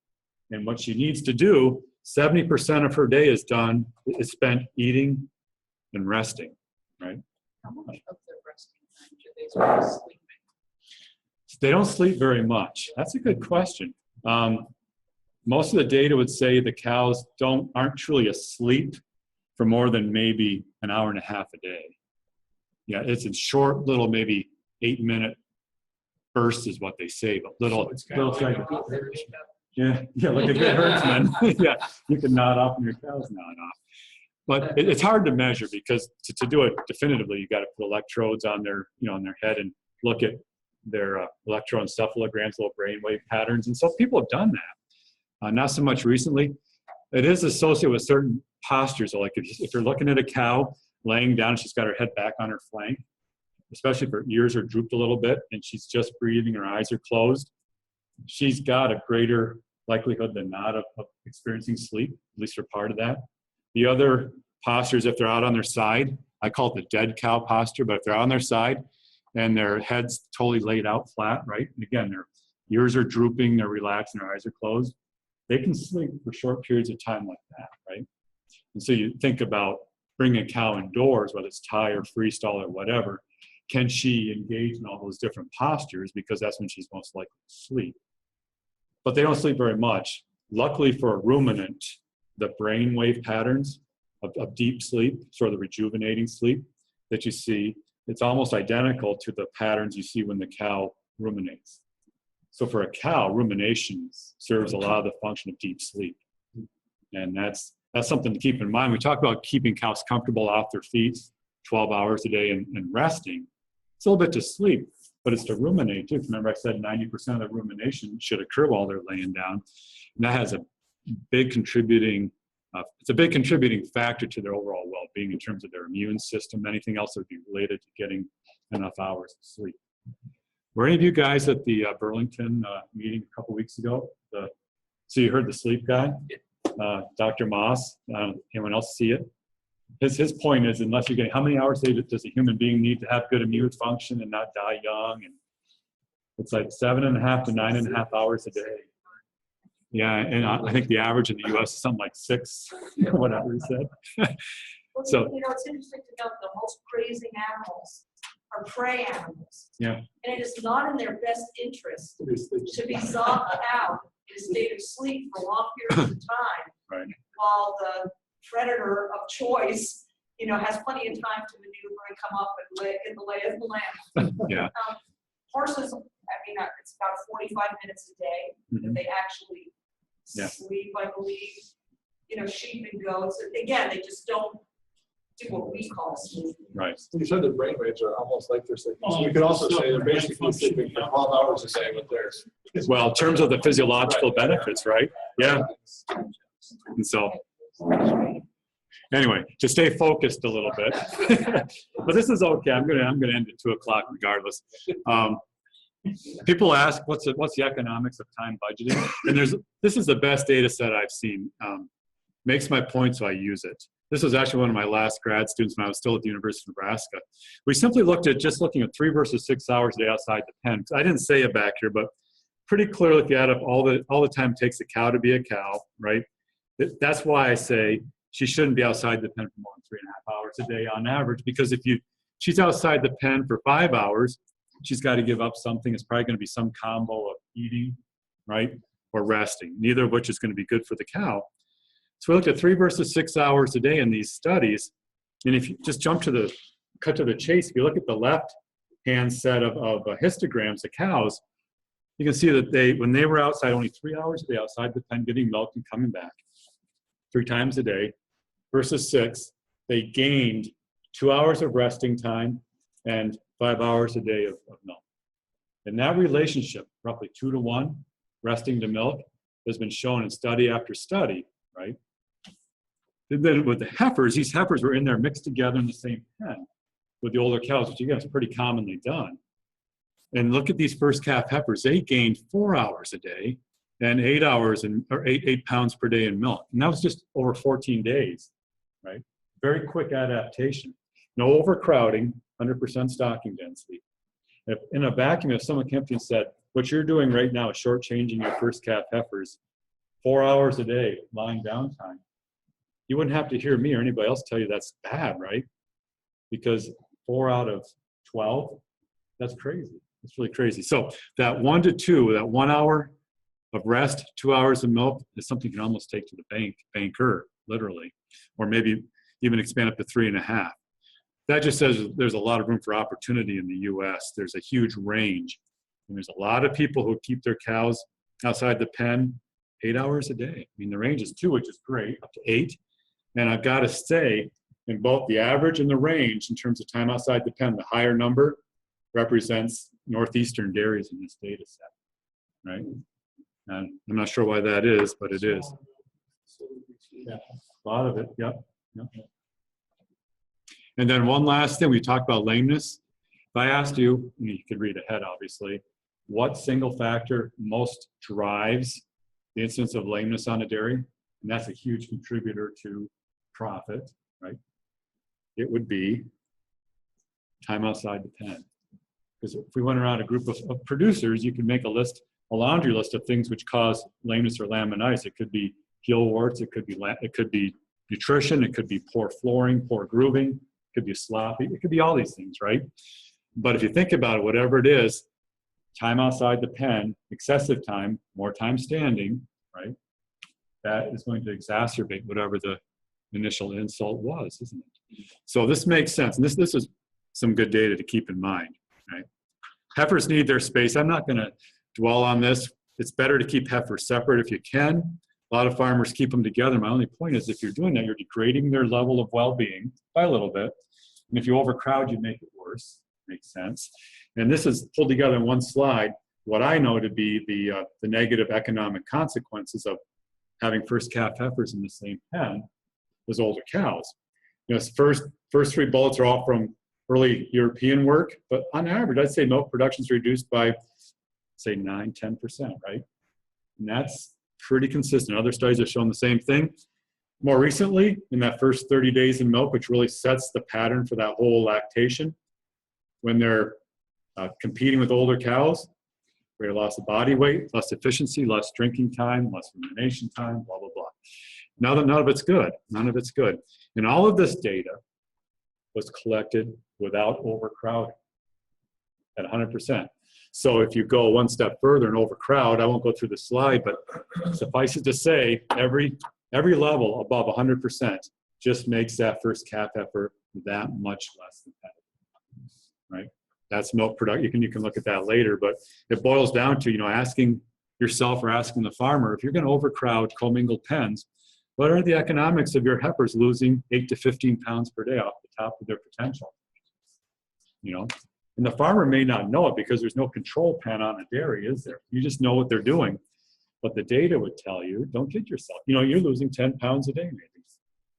And what she needs to do, 70% of her day is spent eating and resting, right? How much of their resting time do they spend sleeping? They don't sleep very much. That's a good question. Most of the data would say the cows aren't truly asleep for more than maybe an hour and a half a day. Yeah, it's in short little, maybe 8-minute bursts is what they say, but little. Yeah, like a good herdsman. Yeah, you can nod off and your cow's nod off. But it's hard to measure because to do it definitively, you got to put electrodes on their, on their head and look at their electroencephalograms, little brainwave patterns. And so people have done that. Not so much recently. It is associated with certain postures. So like if you're looking at a cow laying down, she's got her head back on her flank, especially if her ears are drooped a little bit and she's just breathing, her eyes are closed, she's got a greater likelihood than not of experiencing sleep, at least for part of that. The other postures, if they're out on their side, I call it the dead cow posture, but if they're on their side and their head's totally laid out flat, right? And again, their ears are drooping, they're relaxed, and their eyes are closed, they can sleep for short periods of time like that, right? And so you think about bringing a cow indoors, whether it's tie or freestyle or whatever, can she engage in all those different postures, because that's when she's most likely to sleep. But they don't sleep very much. Luckily for a ruminant, the brainwave patterns of deep sleep, sort of the rejuvenating sleep that you see, it's almost identical to the patterns you see when the cow ruminates. So for a cow, rumination serves a lot of the function of deep sleep. And that's something to keep in mind. We talk about keeping cows comfortable off their feet 12 hours a day and resting. It's a little bit to sleep, but it's to ruminate too. Remember I said 90% of the rumination should occur while they're laying down. And that has a big contributing, it's a big contributing factor to their overall well-being in terms of their immune system, anything else that would be related to getting enough hours of sleep. Were any of you guys at the Burlington meeting a couple weeks ago? So you heard the sleep guy, Dr. Moss. Anyone else see it? His point is, unless you're getting, how many hours a day does a human being need to have good immune function and not die young? And it's like 7.5 to 9.5 hours a day. Yeah, and I think the average in the U.S. is something like 6, whatever he said. Well, So, it's interesting to note the most grazing animals are prey animals. yeah. And it is not in their best interest to be zonked out in a state of sleep for long periods of time, Right. while the predator of choice, has plenty of time to maneuver and come up and get the lay of the land. Yeah. Horses, it's about 45 minutes a day that they actually sleep, I believe. Sheep and goats, again, they just don't do what we call sleep. Right. You said the brainwaves are almost like they're sleeping. So we could also say they're basically sleeping for 12 hours a day with theirs. Well, in terms of the physiological benefits, right? Yeah. And so, anyway, to stay focused a little bit, but this is okay. I'm gonna end at 2:00 regardless. People ask, what's the economics of time budgeting? And this is the best data set I've seen. Makes my point, so I use it. This was actually one of my last grad students when I was still at the University of Nebraska. We simply looking at 3 versus 6 hours a day outside the pen. I didn't say it back here, but pretty clearly, if you add up all the time it takes a cow to be a cow, right? That's why I say she shouldn't be outside the pen for more than 3.5 hours a day on average, because if she's outside the pen for 5 hours, she's got to give up something. It's probably going to be some combo of eating, right, or resting, neither of which is going to be good for the cow. So we looked at 3 versus 6 hours a day in these studies. And if you just cut to the chase, if you look at the left-hand set of histograms of cows, you can see that when they were outside only 3 hours a day outside the pen getting milk and coming back 3 times a day versus 6, they gained 2 hours of resting time and 5 hours a day of milk. And that relationship, roughly 2 to 1, resting to milk, has been shown in study after study, right? And then with the heifers, these heifers were in there mixed together in the same pen with the older cows, which again is pretty commonly done. And look at these first calf heifers. They gained 4 hours a day and 8 hours or 8 pounds per day in milk. And that was just over 14 days, right? Very quick adaptation. No overcrowding, 100% stocking density. If in a vacuum, if someone came up to you and said, what you're doing right now is shortchanging your first calf heifers 4 hours a day lying down time, you wouldn't have to hear me or anybody else tell you that's bad, right? Because 4 out of 12, that's crazy. It's really crazy. So that 1 to 2, that 1 hour of rest, 2 hours of milk is something you can almost take to the banker, literally, or maybe even expand up to 3.5. That just says there's a lot of room for opportunity in the U.S. There's a huge range. And there's a lot of people who keep their cows outside the pen 8 hours a day. I mean, the range is 2, which is great, up to 8. And I've got to say, in both the average and the range, in terms of time outside the pen, the higher number represents northeastern dairies in this data set, right? And I'm not sure why that is, but it is. Yeah, a lot of it, yep. And then one last thing, we talked about lameness. If I asked you, you could read ahead obviously, what single factor most drives the incidence of lameness on a dairy? And that's a huge contributor to profit, right? It would be time outside the pen. Because if we went around a group of producers, you could make a list, a laundry list of things which cause lameness or laminitis. It could be heel warts, it could be nutrition, it could be poor flooring, poor grooving, it could be sloppy, it could be all these things, right? But if you think about it, whatever it is, time outside the pen, excessive time, more time standing, right? That is going to exacerbate whatever the initial insult was, isn't it? So this makes sense. And this is some good data to keep in mind, right? Heifers need their space. I'm not going to dwell on this. It's better to keep heifers separate if you can. A lot of farmers keep them together. My only point is if you're doing that, you're degrading their level of well-being by a little bit. And if you overcrowd, you make it worse. Makes sense. And this is pulled together in one slide, what I know to be the negative economic consequences of having first calf heifers in the same pen as older cows. You know, first three bullets are all from early European work, but on average, I'd say milk production is reduced by, say, 9–10%, right? And that's pretty consistent. Other studies have shown the same thing. More recently, in that first 30 days in milk, which really sets the pattern for that whole lactation, when they're competing with older cows, greater loss of body weight, less efficiency, less drinking time, less rumination time, blah, blah, blah. None of it's good. None of it's good. And all of this data was collected without overcrowding at 100%. So if you go one step further and overcrowd, I won't go through the slide, but suffice it to say, every level above 100% just makes that first calf heifer that much less competitive, right? That's milk production. You can look at that later, but it boils down to, asking yourself or asking the farmer, if you're going to overcrowd commingled pens, what are the economics of your heifers losing 8 to 15 pounds per day off the top of their potential? And the farmer may not know it because there's no control pen on a dairy, is there? You just know what they're doing. But the data would tell you, don't kid yourself. You're losing 10 pounds a day maybe,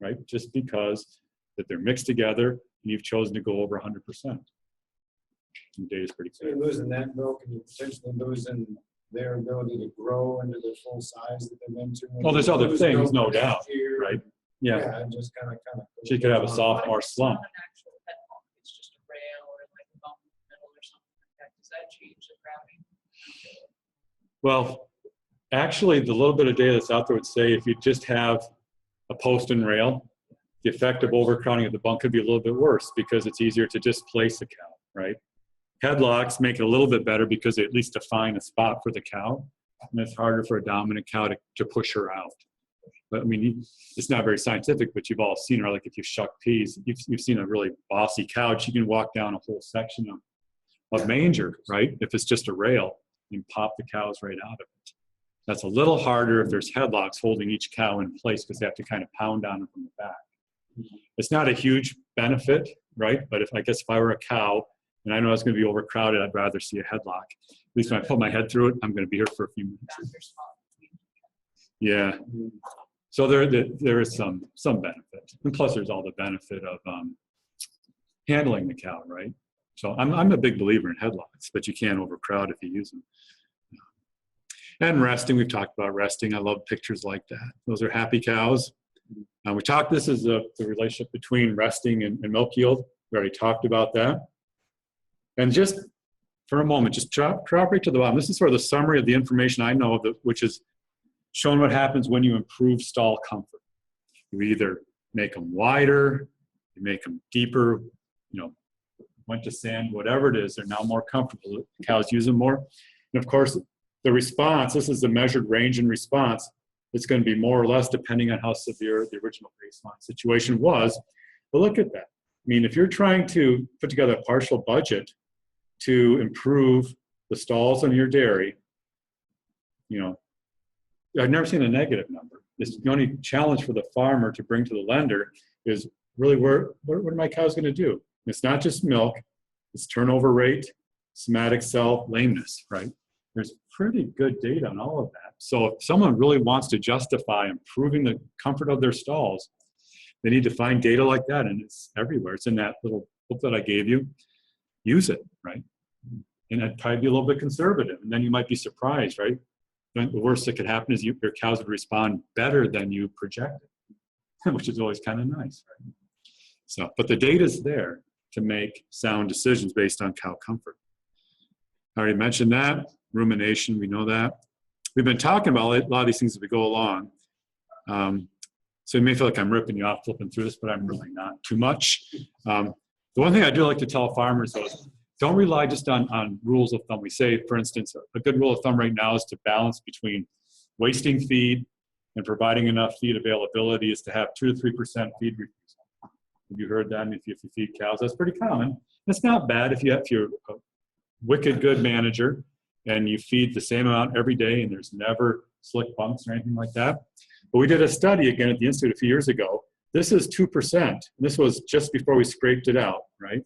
right? Just because that they're mixed together and you've chosen to go over 100%. And the data is pretty So clear. you're losing that milk and you're potentially losing their ability to grow into the full size that they're meant to. Well, there's other Lose things, milk no next doubt, year. right? Yeah. Yeah, and just kind of. She could have a sophomore It's not slump. an actual head bump, it's just a rail or like a bump in the middle or something like that. Does that change the gravity? Well, actually, the little bit of data that's out there would say if you just have a post and rail, the effect of overcrowding of the bunk could be a little bit worse because it's easier to just place a cow, right? Headlocks make it a little bit better because they at least define a spot for the cow, and it's harder for a dominant cow to push her out. But I mean, it's not very scientific, but you've all seen her. Like if you shuck peas, you've seen a really bossy cow. She can walk down a whole section of manger, right? If it's just a rail, you can pop the cows right out of it. That's a little harder if there's headlocks holding each cow in place because they have to kind of pound on them from the back. It's not a huge benefit, right? But if I were a cow and I know it's going to be overcrowded, I'd rather see a headlock. At least when I put my head through it, I'm going to be here for a few minutes. Yeah. So there is some benefit, and plus there's all the benefit of handling the cow, right? So I'm a big believer in headlocks, but you can't overcrowd if you use them. And resting, we've talked about resting. I love pictures like that. Those are happy cows. This is the relationship between resting and milk yield. We already talked about that. And just for a moment, just drop right to the bottom. This is sort of the summary of the information I know of, which is showing what happens when you improve stall comfort. You either make them wider, you make them deeper, went to sand, whatever it is, they're now more comfortable. The cows use them more. And of course, the response, this is the measured range in response. It's going to be more or less depending on how severe the original baseline situation was. But look at that. I mean, if you're trying to put together a partial budget to improve the stalls on your dairy, I've never seen a negative number. the only challenge for the farmer to bring to the lender is really what are my cows going to do? It's not just milk, it's turnover rate, somatic cell, lameness, right? There's pretty good data on all of that. So if someone really wants to justify improving the comfort of their stalls, they need to find data like that, and it's everywhere. It's in that little book that I gave you. Use it, right? And I'd probably be a little bit conservative, and then you might be surprised, right? The worst that could happen is your cows would respond better than you projected, which is always kind of nice, right? So, but the data's there to make sound decisions based on cow comfort. I already mentioned that. Rumination, we know that. We've been talking about a lot of these things as we go along. So you may feel like I'm ripping you off flipping through this, but I'm really not too much. The one thing I do like to tell farmers is don't rely just on rules of thumb. We say, for instance, a good rule of thumb right now is to balance between wasting feed and providing enough feed availability is to have 2 to 3% feed refusal. Have you heard that? If you feed cows, that's pretty common. It's not bad if you're a wicked good manager and you feed the same amount every day and there's never slick bumps or anything like that. But we did a study again at the Institute a few years ago. This is 2%. This was just before we scraped it out, right?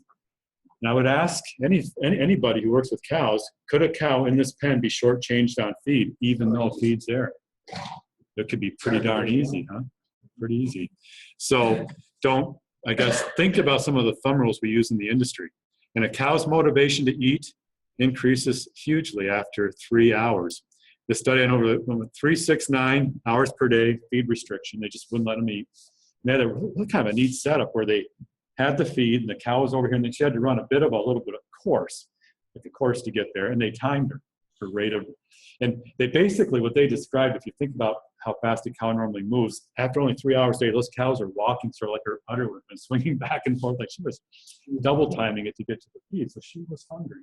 And I would ask anybody who works with cows, could a cow in this pen be shortchanged on feed, even though feed's there? It could be pretty darn easy, huh? Pretty easy. So don't, I guess, think about some of the thumb rules we use in the industry. And a cow's motivation to eat increases hugely after 3 hours. The study on over 3, 6, 9 hours per day feed restriction, they just wouldn't let them eat. And they had a kind of a neat setup where they had the feed and the cow was over here and then she had to run a little bit of course, like a course to get there, and they timed her for rate of, and they basically, what they described, if you think about how fast a cow normally moves, after only 3 hours a day, those cows are walking sort of like her udder would have been swinging back and forth, like she was double timing it to get to the feed, so she was hungry.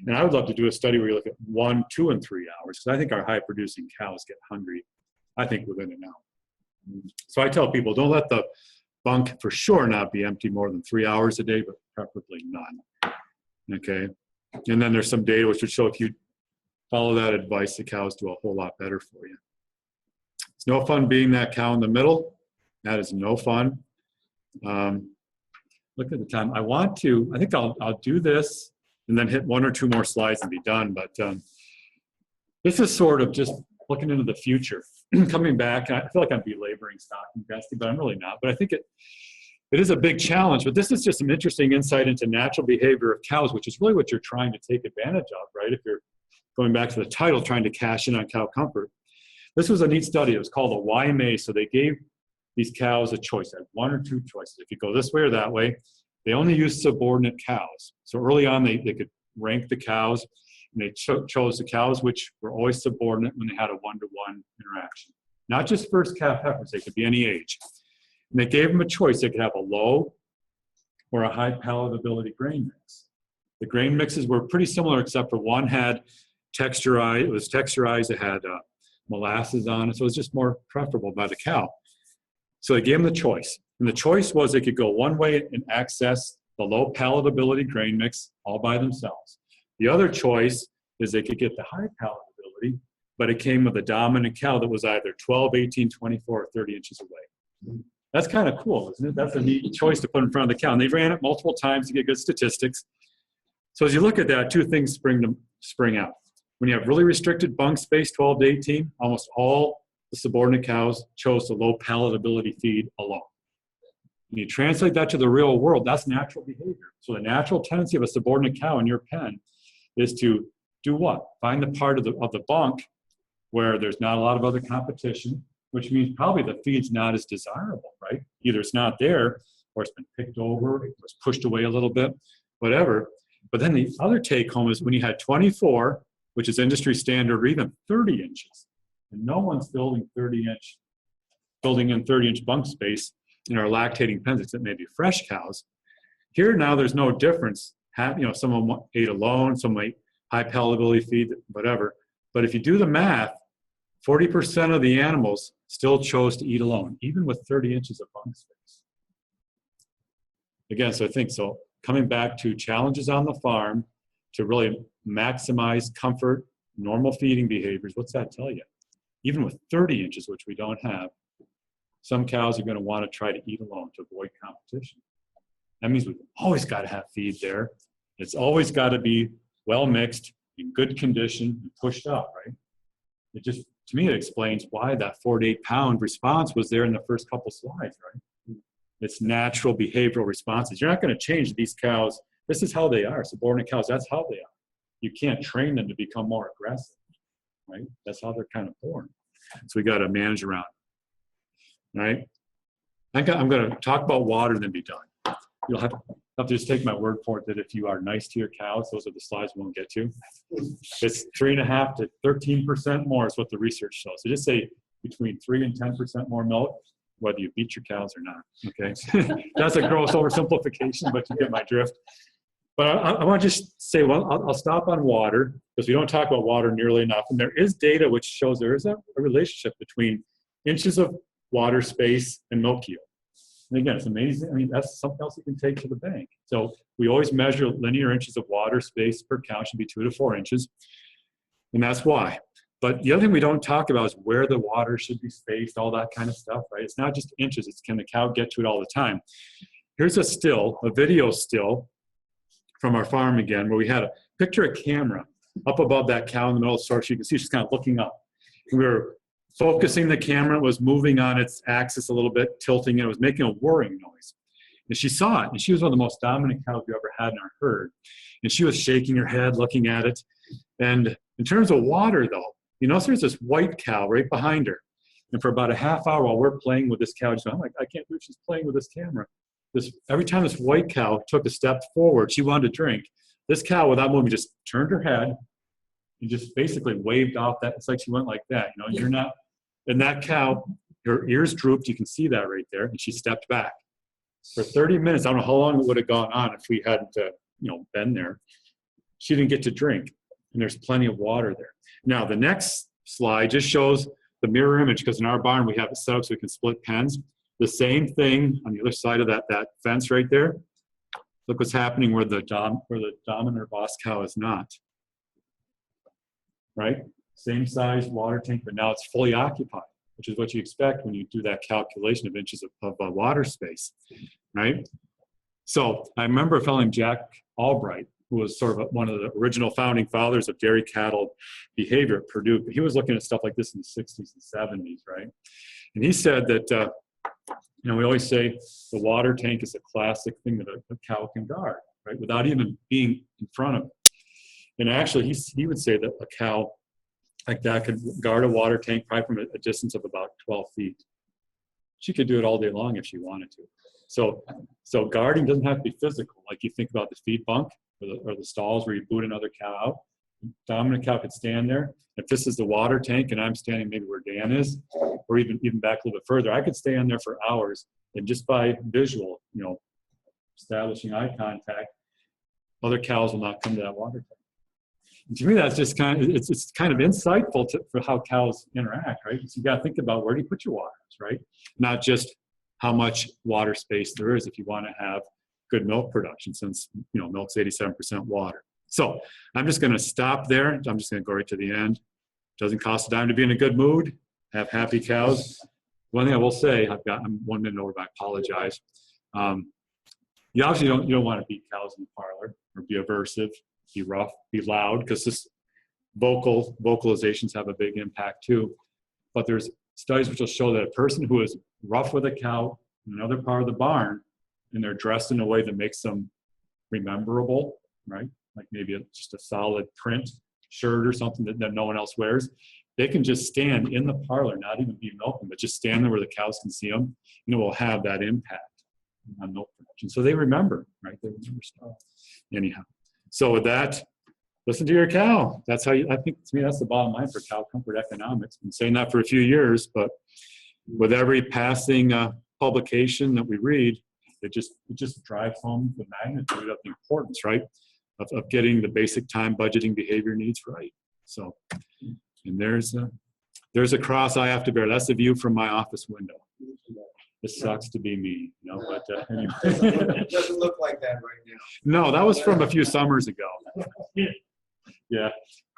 And I would love to do a study where you look at 1, 2, and 3 hours, because I think our high producing cows get hungry, I think, within an hour. So I tell people, don't let the bunk for sure not be empty more than 3 hours a day, but preferably none. Okay. And then there's some data which would show if you follow that advice, the cows do a whole lot better for you. It's no fun being that cow in the middle. That is no fun. Look at the time. I think I'll do this and then hit 1 or 2 more slides and be done. But this is sort of just looking into the future. Coming back, I feel like I'm belaboring stock investing, but I'm really not. But I think it is a big challenge. But this is just some interesting insight into natural behavior of cows, which is really what you're trying to take advantage of, right? If you're going back to the title, trying to cash in on cow comfort. This was a neat study. It was called a YMA. So they gave these cows a choice. They had 1 or 2 choices. If you go this way or that way, they only used subordinate cows. So early on, they could rank the cows. And they chose the cows which were always subordinate when they had a 1-to-1 interaction. Not just first calf heifers, they could be any age. And they gave them a choice. They could have a low or a high palatability grain mix. The grain mixes were pretty similar, except for one had texturized, it was texturized, it had molasses on it, so it was just more preferable by the cow. So they gave them the choice. And the choice was they could go one way and access the low palatability grain mix all by themselves. The other choice is they could get the high palatability, but it came with a dominant cow that was either 12, 18, 24, or 30 inches away. That's kind of cool, isn't it? That's a neat choice to put in front of the cow. And they ran it multiple times to get good statistics. So as you look at that, 2 things spring out. When you have really restricted bunk space, 12 to 18, almost all the subordinate cows chose the low palatability feed alone. When you translate that to the real world, that's natural behavior. So the natural tendency of a subordinate cow in your pen is to do what? Find the part of the bunk where there's not a lot of other competition, which means probably the feed's not as desirable, right? Either it's not there, or it's been picked over, it was pushed away a little bit, whatever. But then the other take home is when you had 24, which is industry standard, or even 30 inches, and no one's building in 30-inch bunk space in our lactating pens, except maybe fresh cows. Here now there's no difference. Someone ate alone, some ate high palatability feed, whatever. But if you do the math, 40% of the animals still chose to eat alone, even with 30 inches of bunk space. Again, so I think so. Coming back to challenges on the farm to really maximize comfort, normal feeding behaviors, what's that tell you? even with 30 inches, which we don't have, some cows are going to want to try to eat alone to avoid competition. That means we've always got to have feed there. It's always got to be well mixed, in good condition, and pushed up, right? It just, to me, it explains why that 4 to 8 pound response was there in the first couple slides, right? It's natural behavioral responses. You're not going to change these cows. This is how they are. Subordinate cows, that's how they are. You can't train them to become more aggressive, right? That's how they're kind of born. So we got to manage around, right? I'm going to talk about water and then be done. You'll have to just take my word for it that if you are nice to your cows, those are the slides we won't get to. It's 3.5 to 13% more is what the research shows. So just say between 3 and 10% more milk, whether you beat your cows or not, okay? That's a gross oversimplification, but you get my drift. But I want to just say, well, I'll stop on water because we don't talk about water nearly enough. And there is data which shows there is a relationship between inches of water space and milk yield. And again, it's amazing. I mean, that's something else you can take to the bank. So we always measure linear inches of water space per cow should be 2 to 4 inches. And that's why. But the other thing we don't talk about is where the water should be spaced, all that kind of stuff, right? It's not just inches. It's can the cow get to it all the time. Here's a still, a video still from our farm again, where we had a picture a camera up above that cow in the middle of the store. So you can see she's kind of looking up. We were focusing the camera, it was moving on its axis a little bit, tilting, and it was making a whirring noise. And she saw it, and she was one of the most dominant cows we ever had in our herd. And she was shaking her head, looking at it. And in terms of water, though, you notice there's this white cow right behind her. And for about a half hour while we're playing with this cow, I'm like, I can't believe she's playing with this camera. Every time this white cow took a step forward, she wanted to drink. This cow, without moving, just turned her head and just basically waved off that. It's like she went like that, you know, you're not. And that cow, her ears drooped, you can see that right there, and she stepped back. For 30 minutes, I don't know how long it would have gone on if we hadn't, been there. She didn't get to drink, and there's plenty of water there. Now, the next slide just shows the mirror image, because in our barn, we have it set up so we can split pens. The same thing on the other side of that fence right there. Look what's happening where the dominant or boss cow is not. Right? Same size water tank, but now it's fully occupied, which is what you expect when you do that calculation of inches of water space, right? So I remember a fellow named Jack Albright, who was sort of one of the original founding fathers of dairy cattle behavior at Purdue. He was looking at stuff like this in the 60s and 70s, right? And he said that, we always say the water tank is a classic thing that a cow can guard, right? Without even being in front of it. And actually, he would say that a cow like that could guard a water tank probably from a distance of about 12 feet. She could do it all day long if she wanted to. So guarding doesn't have to be physical. Like you think about the feed bunk or the stalls where you boot another cow out. Dominant cow could stand there. If this is the water tank and I'm standing maybe where Dan is, or even back a little bit further, I could stay on there for hours, and just by visual, establishing eye contact, other cows will not come to that water tank. And to me, that's just it's kind of insightful for how cows interact, right? So you got to think about where do you put your waters, right? Not just how much water space there is if you want to have good milk production, since milk's 87% water. So I'm just going to stop there. I'm just going to go right to the end. Doesn't cost a dime to be in a good mood. Have happy cows. One thing I will say, I'm 1 minute over, but I apologize. You obviously don't want to beat cows in the parlor or be aversive, be rough, be loud, because this vocalizations have a big impact too. But there's studies which will show that a person who is rough with a cow in another part of the barn, and they're dressed in a way that makes them rememberable, right? Like maybe just a solid print shirt or something that no one else wears. They can just stand in the parlor, not even be milking, but just stand there where the cows can see them, and it will have that impact on milk production. So they remember, right? They remember stuff. Anyhow, so with that, listen to your cow. That's how I think, to me, that's the bottom line for cow comfort economics. Been saying that for a few years, but with every passing publication that we read, it just drives home the magnitude of the importance, right? Of getting the basic time budgeting behavior needs right. So, and there's a cross I have to bear. That's the view from my office window. It sucks to be me, but anyway. It doesn't look like that right now. No, that was from a few summers ago. Yeah,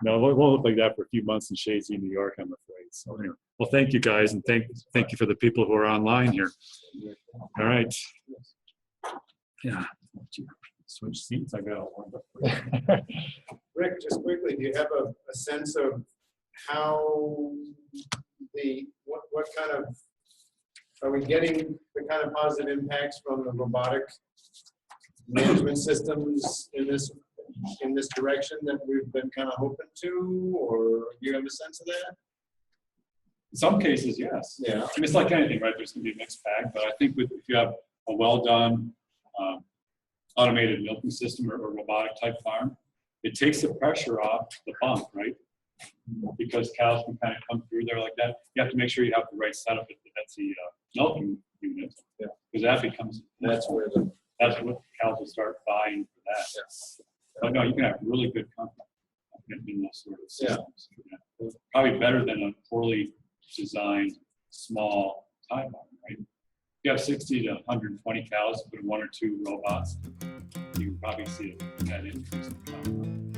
no, it won't look like that for a few months in Shazy, New York, I'm afraid. So anyway, well, thank you guys, and thank you for the people who are online here. All right. Yeah. Switch seats. I got one. Rick, just quickly, do you have a sense of how what kind of, are we getting the kind of positive impacts from the robotic management systems in this direction that we've been kind of hoping to, or do you have a sense of that? In some cases, yes. Yeah. I mean, it's like anything, right? There's going to be a mixed bag, but I think if you have a well-done automated milking system or robotic type farm, it takes the pressure off the bump, right? Because cows can kind of come through there like that. You have to make sure you have the right setup at the milking unit. Yeah. Because that becomes, that's what cows will start buying for that. Yes. But no, you can have really good company in those sort of systems. Yeah. Probably better than a poorly designed small tie barn, right? You have 60 to 120 cows, put in 1 or 2 robots, you can probably see a net increase in